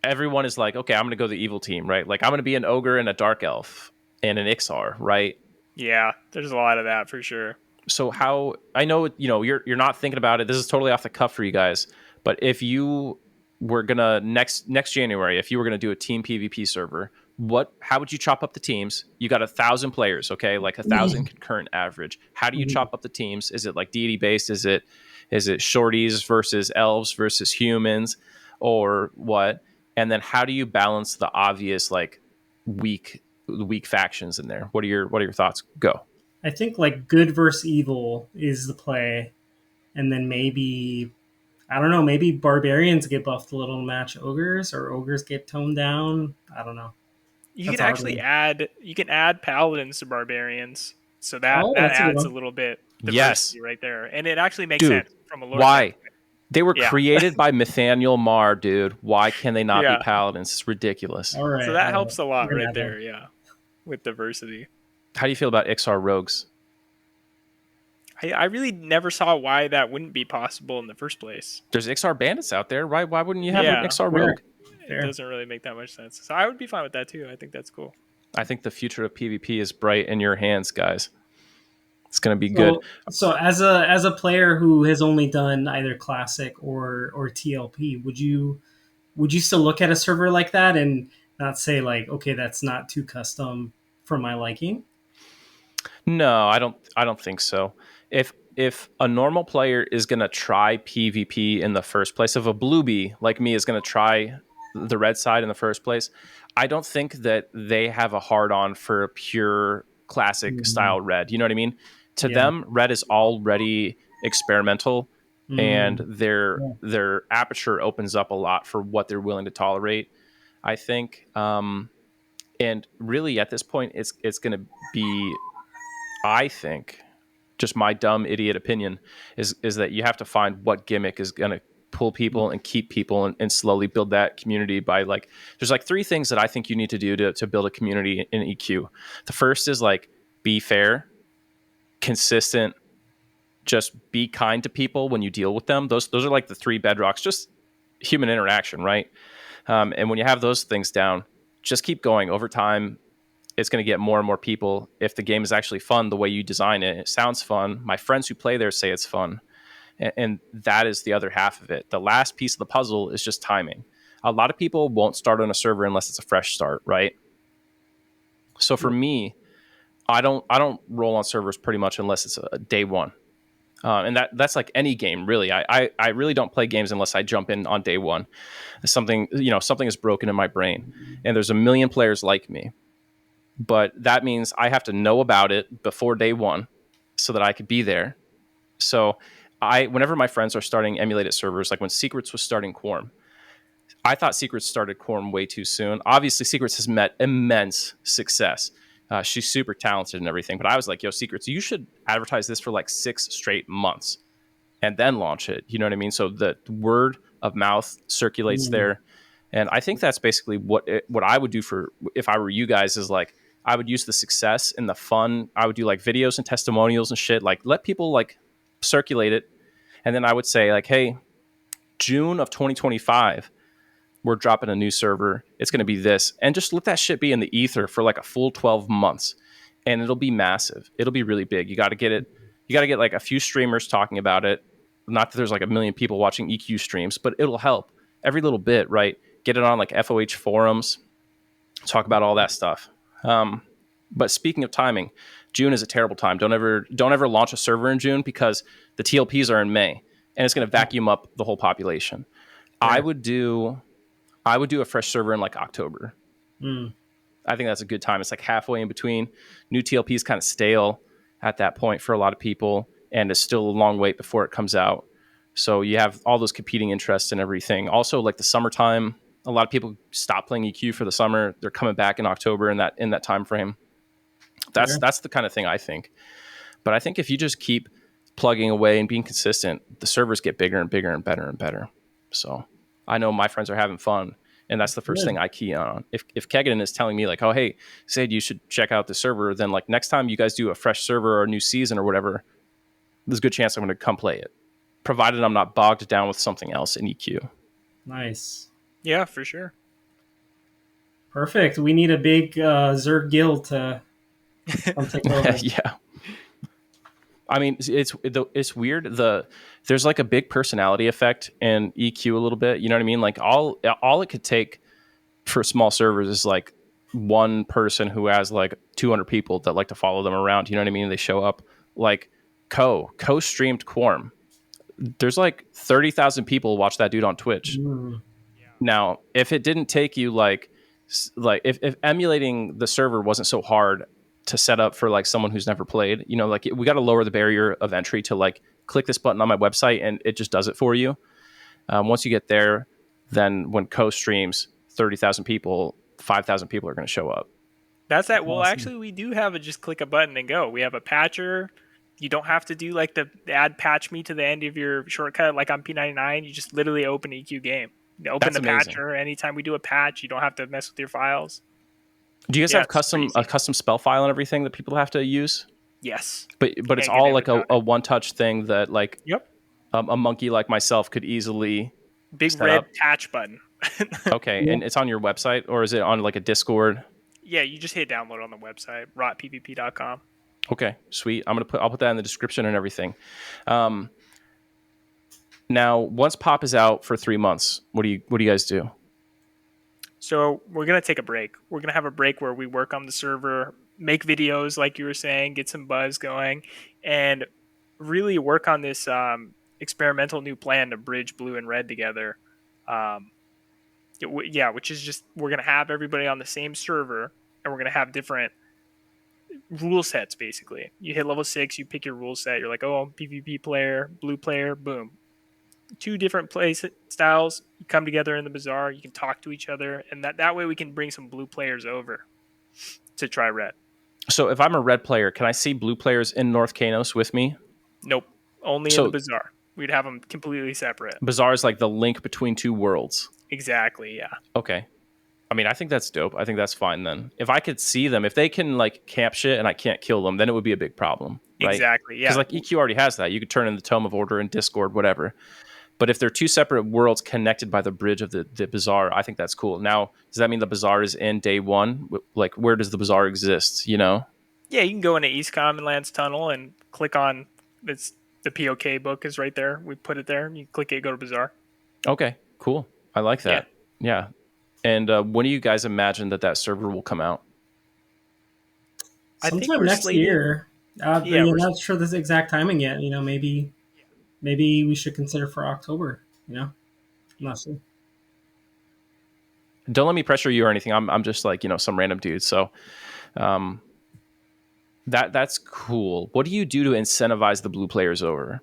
everyone is like, okay, I'm going to go the evil team, right? Like I'm going to be an ogre and a dark elf and an Ixar, right? Yeah, there's a lot of that for sure. So how, I know, you're not thinking about it. This is totally off the cuff for you guys. But if you were going to next January, if you were going to do a team PvP server, how would you chop up the teams? You got 1,000 players, okay? Like 1,000 concurrent average. How do you chop up the teams? Is it like deity based? Is it shorties versus elves versus humans or what? And then how do you balance the obvious like weak factions in there? What are your thoughts? Go. I think like good versus evil is the play, and then maybe I don't know, maybe barbarians get buffed a little to match ogres, or ogres get toned down. I don't know. You That's can a hard actually one. add paladins to barbarians, so that Oh, that that's a good adds a one. little bit Yes, diversity right there, and it actually makes dude. sense from a lore Why? standpoint. They were Yeah, created by Nathaniel Marr, dude. Why can they not be yeah. paladins? It's ridiculous. All So right, that all right. helps a lot We're gonna right add that. there. Yeah, with diversity. How do you feel about XR rogues? I really never saw why that wouldn't be possible in the first place. There's XR bandits out there. Why wouldn't you have an Yeah, XR Fair, rogue? it fair. doesn't really make that much sense. So I would be fine with that too. I think that's cool. I think the future of PvP is bright in your hands, guys. It's going to be good. So as a player who has only done either classic or TLP, would you still look at a server like that and not say like, okay, that's not too custom for my liking? No, I don't think so. If a normal player is going to try PvP in the first place, if a bluebie like me is going to try the red side in the first place, I don't think that they have a hard on for a pure classic Mhm. style red. You know what I mean? To Yeah. them, red is already experimental, and Mm, their yeah. their aperture opens up a lot for what they're willing to tolerate. I think, and really at this point, it's going to be, I think, just my dumb idiot opinion is that you have to find what gimmick is going to pull people and keep people and slowly build that community by like, there's like three things that I think you need to do to build a community in EQ. The first is like, be fair, consistent, just be kind to people when you deal with them. Those are like the three bedrocks, just human interaction, right? And when you have those things down, just keep going over time. It's going to get more and more people. If the game is actually fun the way you design it, it sounds fun. My friends who play there say it's fun. And that is the other half of it. The last piece of the puzzle is just timing. A lot of people won't start on a server unless it's a fresh start, right? So for me, I don't roll on servers pretty much unless it's a day one. And that's like any game, really. I really don't play games unless I jump in on day one. Something is broken in my brain, and there's a million players like me. But that means I have to know about it before day one so that I could be there. So whenever my friends are starting emulated servers, like when Secrets was starting Quorum, I thought Secrets started Quorum way too soon. Obviously, Secrets has met immense success. She's super talented and everything. But I was like, yo, Secrets, you should advertise this for like 6 straight months and then launch it. You know what I mean? So the word of mouth circulates Mm, there. And I think that's basically what I would do for, if I were you guys, is like, I would use the success and the fun. I would do like videos and testimonials and shit. Like let people like circulate it. And then I would say like, hey, June of 2025, we're dropping a new server. It's going to be this. And just let that shit be in the ether for like a full 12 months. And it'll be massive. It'll be really big. You got to get it. You got to get like a few streamers talking about it. Not that there's like a million people watching EQ streams, but it'll help every little bit, right? Get it on like FOH forums, talk about all that stuff. But speaking of timing, June is a terrible time. Don't ever launch a server in June because the TLPs are in May, and it's going to vacuum up the whole population. I fair. would do a fresh server in like October. Mm, I think that's a good time. It's like halfway in between. New TLP is kind of stale at that point for a lot of people, and it's still a long wait before it comes out. So you have all those competing interests and everything. Also, like the summertime, a lot of people stop playing EQ for the summer. They're coming back in October in that time frame. fair. That's the kind of thing I think. But I think if you just keep plugging away and being consistent, the servers get bigger and bigger and better and better. So I know my friends are having fun, and that's the first Good. thing I key on. If Kegan is telling me like, oh hey, Zaide, you should check out the server, then like next time you guys do a fresh server or a new season or whatever, there's a good chance I'm going to come play it, provided I'm not bogged down with something else in EQ. Nice. Yeah, for sure. Perfect. We need a big Zerg guild to come take over. Yeah. I mean, it's weird. There's like a big personality effect in EQ a little bit. You know what I mean? Like all it could take for small servers is like one person who has like 200 people that like to follow them around. You know what I mean? They show up. Like Co streamed Quorum. There's like 30,000 people watch that dude on Twitch. Mm, Now, if it didn't take you like if emulating the server wasn't so hard to set up for like someone who's never played, you know, like we got to lower the barrier of entry to like click this button on my website and it just does it for you. Once you get there, then when Co streams, 30,000 people, 5,000 people are going to show up. That's that. Well, Awesome. actually, we do have a just click a button and go. We have a patcher. You don't have to do like the add patch me to the end of your shortcut like on P99. You just literally open EQ game. You open That's the amazing. patcher anytime we do a patch. You don't have to mess with your files. Do you guys Yeah, have it's pretty a easy. custom spell file and everything that people have to use? Yes. But it's Can't get all it like without a one touch thing that like Yep. a monkey like myself could easily Big set red up. patch button. Okay, and it's on your website, or is it on like a Discord? Yeah, you just hit download on the website, rotpvp.com. Okay, sweet. I'll put that in the description and everything. Now, once Pop is out for 3 months, what do you guys do? So we're going to take a break. We're going to have a break where we work on the server, make videos like you were saying, get some buzz going, and really work on this experimental new plan to bridge blue and red together. Which is just we're going to have everybody on the same server, and we're going to have different rule sets, basically. You hit level 6, you pick your rule set. You're like, oh, PvP player, blue player, boom. 2 different play styles. You come together in the bazaar. You can talk to each other, and that way we can bring some blue players over to try red. So if I'm a red player, can I see blue players in North Kanos with me? Nope, only in the bazaar. We'd have them completely separate. Bazaar is like the link between 2 worlds. Exactly. Yeah. Okay. I mean, I think that's dope. I think that's fine then. If I could see them, if they can like camp shit and I can't kill them, then it would be a big problem, right? Exactly. Yeah. Because like EQ already has that. You could turn in the Tome of Order in Discord, whatever. But if they're 2 separate worlds connected by the bridge of the bazaar, I think that's cool. Now, does that mean the bazaar is in day 1? Like, where does the bazaar exist? You know? Yeah, you can go into East Common Lands Tunnel and click on it's the POK book is right there. We put it there. You click it, go to bazaar. Okay, cool. I like that. Yeah. And when do you guys imagine that server will come out? Sometime next year. We're not sure the exact timing yet. You know, maybe we should consider for October. You know, I'm not sure. Don't let me pressure you or anything. I'm just like, some random dude. So that's cool. What do you do to incentivize the blue players over?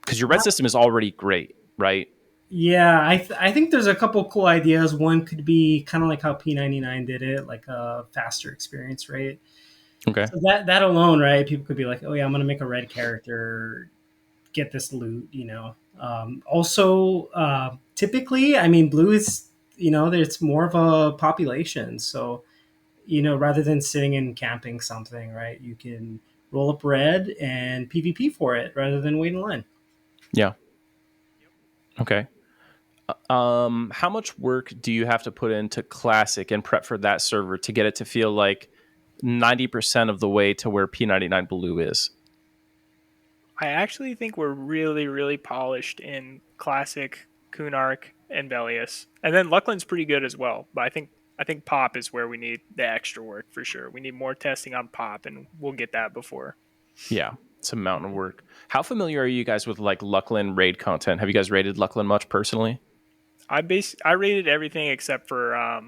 Because your red system is already great, right? Yeah, I think there's a couple cool ideas. One could be kind of like how P99 did it, like a faster experience rate. Okay. So that alone, right? People could be like, oh yeah, I'm gonna make a red character, get this loot, Also, typically, I mean, blue is, there's more of a population, so rather than sitting and camping something, right? You can roll up red and PvP for it rather than wait in line. Yeah. Okay. How much work do you have to put into Classic and prep for that server to get it to feel like 90% of the way to where P99 Blue is? I actually think we're really, really polished in Classic, Kunark, and Belius. And then Luckland's pretty good as well. But I think Pop is where we need the extra work for sure. We need more testing on Pop, and we'll get that before. Yeah, it's a mountain of work. How familiar are you guys with like Luckland raid content? Have you guys raided Luckland much personally? I rated everything except for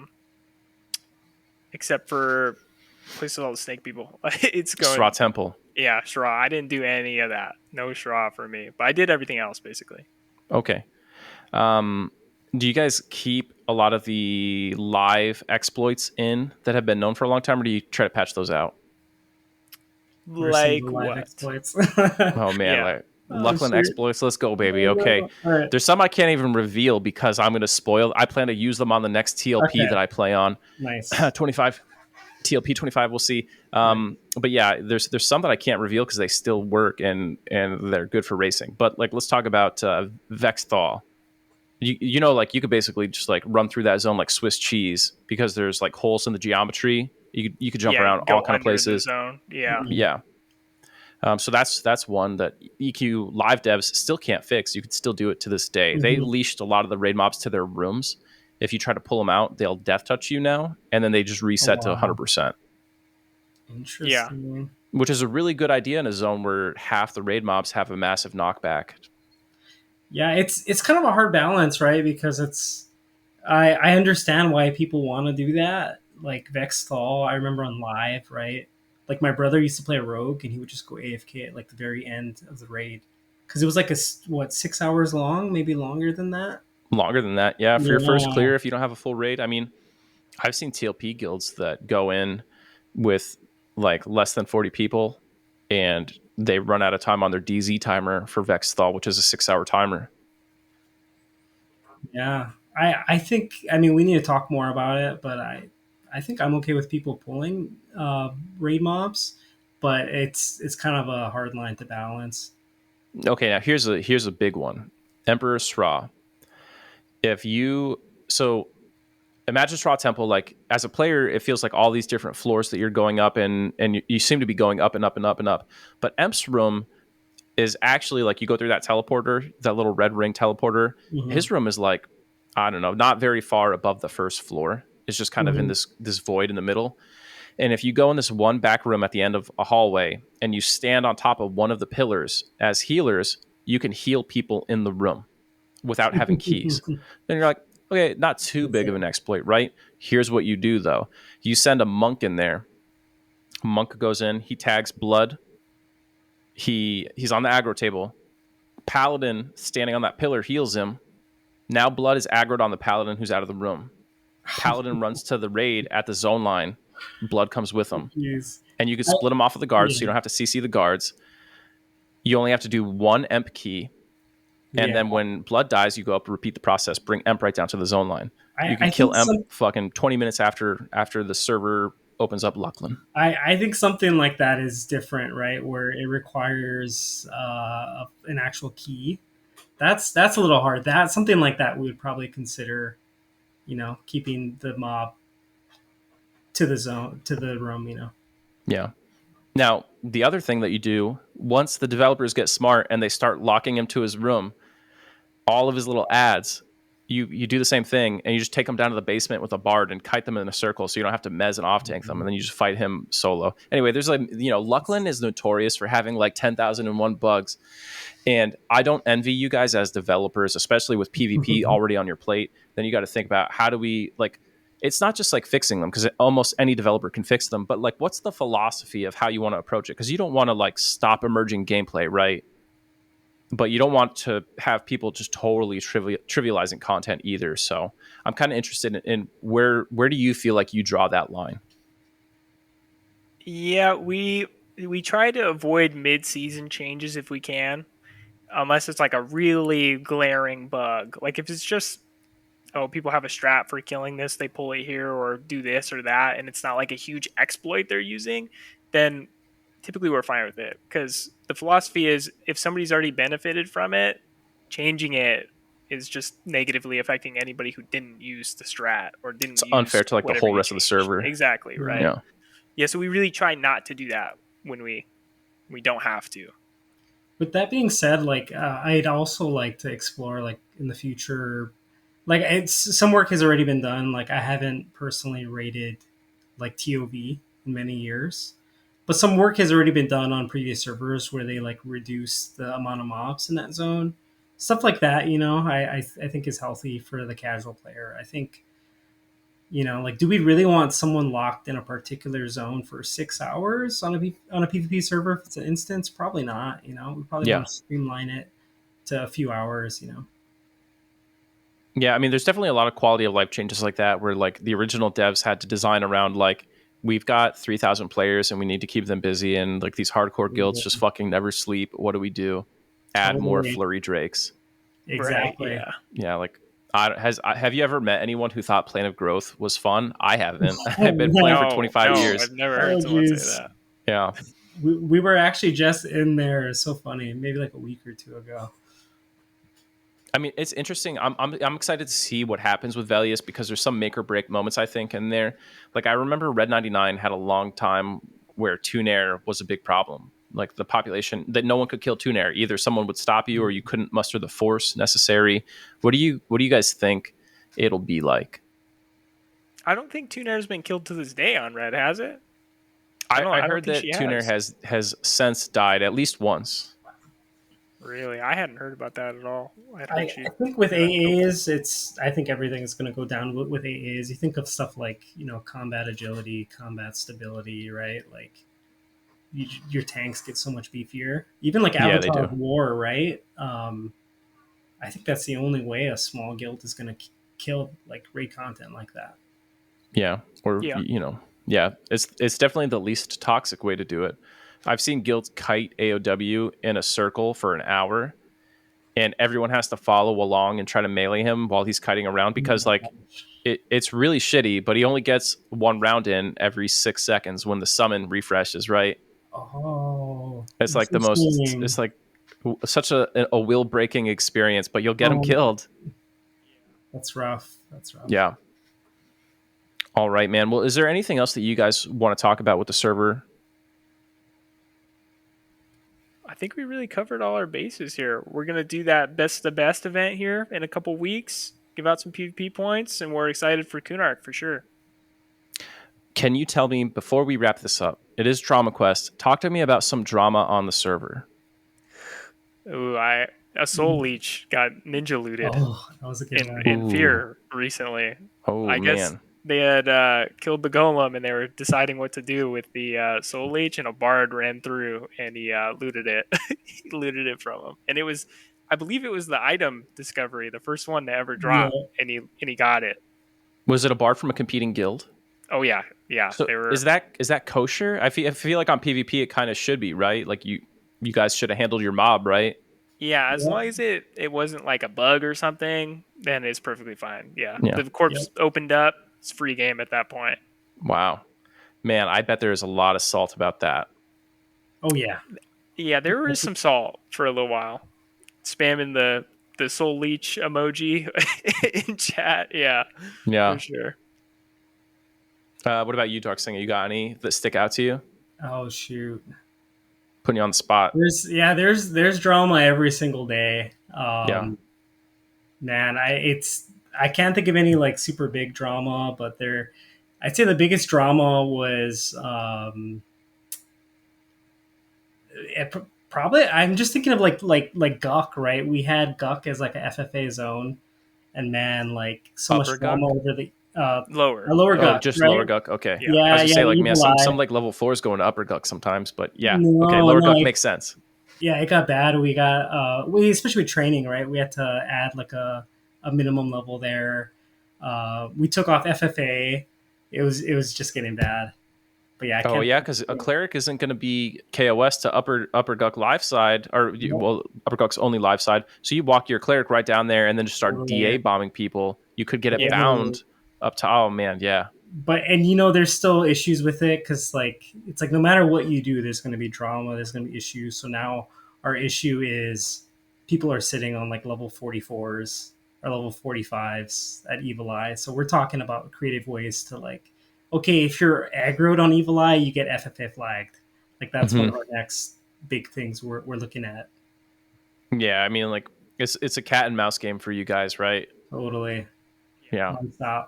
places all the snake people. It's going Sra Temple. Yeah, Shra. I didn't do any of that. No Shra for me, but I did everything else basically. Okay. Do you guys keep a lot of the live exploits in that have been known for a long time, or do you try to patch those out? Like what? Exploits. Oh man, yeah. Luckland exploits. Let's go, baby. Okay. Right. There's some I can't even reveal because I'm going to spoil. I plan to use them on the next TLP that I play on. Nice. 25. TLP 25. We'll see. But yeah, there's some that I can't reveal because they still work and they're good for racing. But like, let's talk about Vex Thaw. Like you could basically just like run through that zone like Swiss cheese because there's like holes in the geometry. You could jump around all kind of places. Zone. Yeah. Yeah. So that's one that EQ live devs still can't fix. You could still do it to this day. Mm-hmm. They leashed a lot of the raid mobs to their rooms. If you try to pull them out, they'll death touch you now, and then they just reset to 100%. Interesting. Yeah. Which is a really good idea in a zone where half the raid mobs have a massive knockback. Yeah, it's kind of a hard balance, right? Because I understand why people want to do that. Like Vex Thaw, I remember on live, right? Like my brother used to play a rogue, and he would just go AFK at like the very end of the raid, because it was like 6 hours long, maybe longer than that. Longer than that, yeah. For your first Yeah. clear, if you don't have a full raid, I mean, I've seen TLP guilds that go in with like less than 40 people, and they run out of time on their DZ timer for Vex Thal, which is a 6-hour timer. Yeah, I think, I mean, we need to talk more about it, but I think I'm okay with people pulling raid mobs, but it's kind of a hard line to balance. Okay, now here's a big one. Emperor Sra. If you so imagine Straw Temple, like as a player, it feels like all these different floors that you're going up and you seem to be going up and up and up and up. But Emp's room is actually like you go through that teleporter, that little red ring teleporter. Mm-hmm. His room is like, I don't know, not very far above the first floor. It's just kind of in this void in the middle. And if you go in this one back room at the end of a hallway and you stand on top of one of the pillars as healers, you can heal people in the room without having keys. Then you're like, okay, not too big of an exploit, right? Here's what you do though. You send a monk in there. A monk goes in, he tags blood. He's on the aggro table. Paladin standing on that pillar heals him. Now blood is aggroed on the paladin who's out of the room. Paladin runs to the raid at the zone line. Blood comes with him. Jeez. And you can split them off of the guards, so you don't have to CC the guards. You only have to do one Emp key. And then when blood dies, you go up and repeat the process. Bring Emp right down to the zone line. You can kill Emp fucking 20 minutes after the server opens up Lucklin. I think something like that is different, right? Where it requires an actual key. That's a little hard. That something like that we would probably consider, keeping the mob to the room. Yeah. Now, the other thing that you do, once the developers get smart and they start locking him to his room, all of his little ads, you do the same thing, and you just take them down to the basement with a bard and kite them in a circle so you don't have to mez and off-tank them, and then you just fight him solo. Anyway, there's like, Lucklin is notorious for having like 10,001 bugs, and I don't envy you guys as developers, especially with PvP already on your plate. Then you got to think about how do we, like, it's not just like fixing them, because almost any developer can fix them, but like what's the philosophy of how you want to approach it? Because you don't want to like stop emerging gameplay, right? But you don't want to have people just totally trivializing content either. So I'm kind of interested in where do you feel like you draw that line? Yeah, we try to avoid mid-season changes if we can, unless it's like a really glaring bug. Like if it's just, oh, people have a strat for killing this, they pull it here or do this or that, and it's not like a huge exploit they're using, then typically we're fine with it, because the philosophy is if somebody's already benefited from it, changing it is just negatively affecting anybody who didn't use the strat or didn't it's use unfair to like the whole rest changed. of the server. Exactly, right? Yeah, so we really try not to do that when we don't have to. With that being said, like I'd also like to explore, like in the future, like some work has already been done. Like I haven't personally rated like TOV in many years, but some work has already been done on previous servers where they like reduce the amount of mobs in that zone, stuff like that. I think is healthy for the casual player. I think, like, do we really want someone locked in a particular zone for 6 hours on a PvP server? If it's an instance, probably not. We probably want to streamline it to a few hours. Yeah, I mean, there's definitely a lot of quality of life changes like that, where like the original devs had to design around like, we've got 3,000 players and we need to keep them busy, and like these hardcore guilds just fucking never sleep. What do we do? Add more flurry drakes. Exactly. Right, yeah. Like, have you ever met anyone who thought Plane of Growth was fun? I haven't. I've been playing for 25 years. I've never heard someone say that. Yeah. We were actually just in there. It's so funny. Maybe like a week or two ago. I mean, it's interesting. I'm excited to see what happens with Velius, because there's some make or break moments, I think, in there. Like, I remember Red 99 had a long time where Tunair was a big problem. Like, the population, that no one could kill Tunair. Either someone would stop you or you couldn't muster the force necessary. What do you guys think it'll be like? I don't think Tunair's been killed to this day on Red, has it? I heard that Tunair has since died at least once. Really? I hadn't heard about that at all. I think with AAs, I think everything is going to go down with AAs. You think of stuff like, combat agility, combat stability, right? Like, your tanks get so much beefier. Even like Yeah, they Avatar do. of War, right? I think that's the only way a small guild is going to kill like raid content like that. Yeah, or Yeah. yeah, it's definitely the least toxic way to do it. I've seen guilds kite AOW in a circle for an hour, and everyone has to follow along and try to melee him while he's kiting around because like it's really shitty. But he only gets one round in every 6 seconds when the summon refreshes. Right? Oh, It's like the most. interesting. It's like such a will breaking experience, but you'll get him Oh, killed. that's rough. That's rough. Yeah. All right, man. Well, is there anything else that you guys want to talk about with the server? I think we really covered all our bases here. We're gonna do that best of the best event here in a couple weeks. Give out some PvP points, and we're excited for Kunark for sure. Can you tell me before we wrap this up? It is DramaQuest. Talk to me about some drama on the server. Ooh, a soul leech got ninja looted Oh, that was a good one. in Ooh. Fear recently. Oh I guess man. they had killed the golem and they were deciding what to do with the soul leech, and a bard ran through and he looted it. He looted it from him, and it was, I believe, it was the item discovery, the first one to ever drop, Yeah. and he got it. Was it a bard from a competing guild? Oh yeah, So they were. is that kosher? I feel like on PvP it kind of should be, right? Like you guys should have handled your mob, right? Yeah, as Yeah. long as it wasn't like a bug or something, then it's perfectly fine. Yeah, Yeah. the corpse opened up. It's free game at that point. Wow. Man, I bet there's a lot of salt about that. Oh yeah. Yeah, there was some salt for a little while, spamming the soul leech emoji in chat. Yeah, Yeah. for sure. What about you, Darksinga? You got any that stick out to you? Oh shoot. Putting you on the spot. There's drama every single day. Yeah. Man, I can't think of any like super big drama, but I'd say the biggest drama was probably I'm just thinking of like Guk, right? We had Guk as like a FFA zone, and man, like so much Upper drama Guk? over the Lower. lower Oh, Guk, just right? lower Guk. Okay. Yeah. I was Yeah, gonna yeah, say like man, Evil some Eye. like level 4s go into upper Guk sometimes, but yeah. No, Okay, lower Guk like, makes sense. yeah, it got bad. We got we especially with training, right? We had to add like a minimum level there. We took off FFA. It was just getting bad. But yeah, I Oh can't. yeah, because a cleric isn't going to be KOS to upper Guk live side, or well, upper Guk's only live side. So you walk your cleric right down there and then just start DA bombing people. You could get it Yeah. bound up to. Oh man, yeah, But and there's still issues with it because like it's like no matter what you do, there's going to be drama. There's going to be issues. So now our issue is people are sitting on like level 44s or level 45s at Evil Eye. So we're talking about creative ways to like, okay, if you're aggroed on Evil Eye, you get FFA flagged. Like that's one of our next big things we're looking at. yeah. I mean, like it's a cat and mouse game for you guys, right? Totally. Yeah. Nonstop.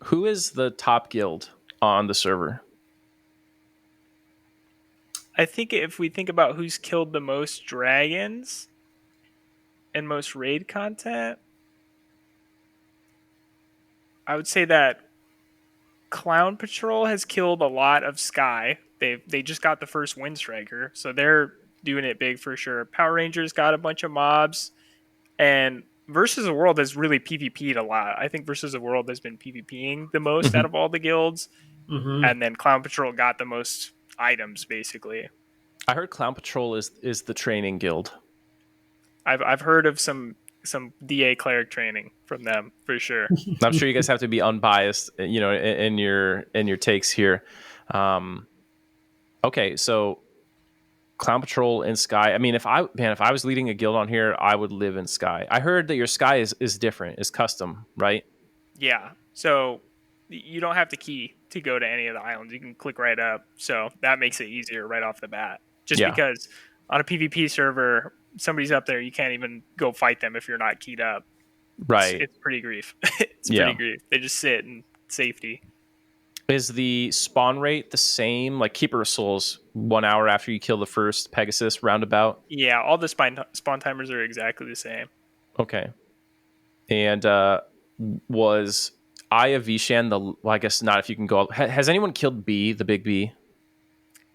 Who is the top guild on the server? I think if we think about who's killed the most dragons and most raid content, I would say that Clown Patrol has killed a lot of Sky. They just got the first Wind Striker, so they're doing it big for sure. Power Rangers got a bunch of mobs, and Versus the World has really PvP'd a lot. I think Versus the World has been PvPing the most out of all the guilds, and then Clown Patrol got the most items basically. I heard Clown Patrol is the training guild. I've heard of some DA cleric training from them for sure. I'm sure you guys have to be unbiased, in your takes here. Okay, so Clown Patrol in Sky. I mean, if I was leading a guild on here, I would live in Sky. I heard that your Sky is different, is custom, right? Yeah. So you don't have to key to go to any of the islands. You can click right up. So that makes it easier right off the bat. Just because on a PvP server, somebody's up there, you can't even go fight them if you're not keyed up. Right. It's pretty grief. It's pretty grief. They just sit in safety. Is the spawn rate the same? Like Keeper of Souls, 1 hour after you kill the first Pegasus roundabout? Yeah, all the spawn timers are exactly the same. Okay. And was Eye of Vishan I guess not if you can go. Has anyone killed B, the big B?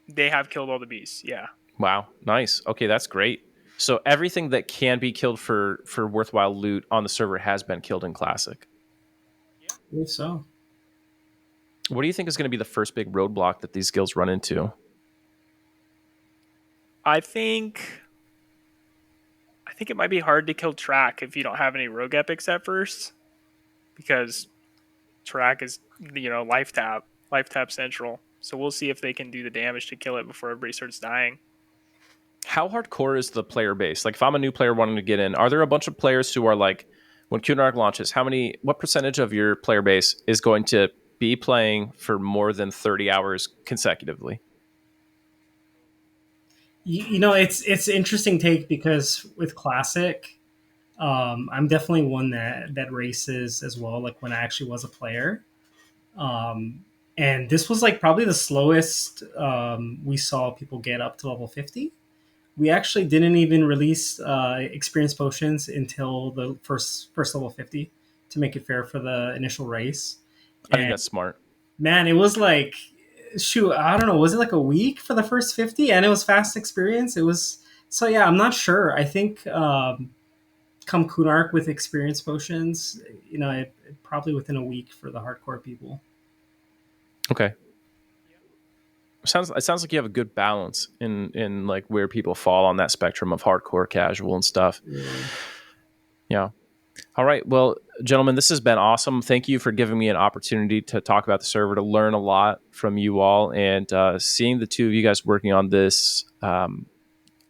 They have killed all the beasts. Yeah. Wow, nice. Okay, that's great. So everything that can be killed for worthwhile loot on the server has been killed in Classic. I believe so. What do you think is going to be the first big roadblock that these guilds run into? I think it might be hard to kill Track if you don't have any rogue epics at first, because Track is life tap central. So we'll see if they can do the damage to kill it before everybody starts dying. How hardcore is the player base? Like, if I'm a new player wanting to get in, are there a bunch of players who are like, when Kunark launches, what percentage of your player base is going to be playing for more than 30 hours consecutively? It's an interesting take, because with Classic, I'm definitely one that races as well. Like when I actually was a player, and this was like probably the slowest we saw people get up to level 50. We actually didn't even release experience potions until the first level 50 to make it fair for the initial race. I think that's smart. Man, it was like, shoot, I don't know, was it like a week for the first 50? And it was fast experience. It was, so yeah, I'm not sure. I think come Kunark with experience potions, probably within a week for the hardcore people. Okay. It sounds like you have a good balance in like where people fall on that spectrum of hardcore, casual, and stuff. Yeah. All right. Well, gentlemen, this has been awesome. Thank you for giving me an opportunity to talk about the server, to learn a lot from you all, and seeing the two of you guys working on this.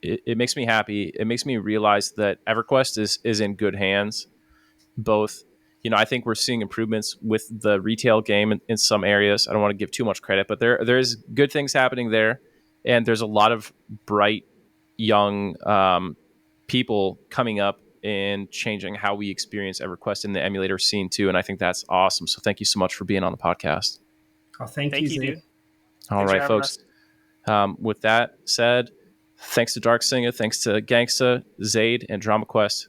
It makes me happy. It makes me realize that EverQuest is in good hands. Both, I think we're seeing improvements with the retail game in some areas. I don't want to give too much credit, but there's good things happening there, and there's a lot of bright young people coming up and changing how we experience EverQuest in the emulator scene too. And I think that's awesome. So thank you so much for being on the podcast. Oh, thank you, dude. All right, folks. With that said, thanks to Darksinga, thanks to Gangsta, Zaide, and DramaQuest.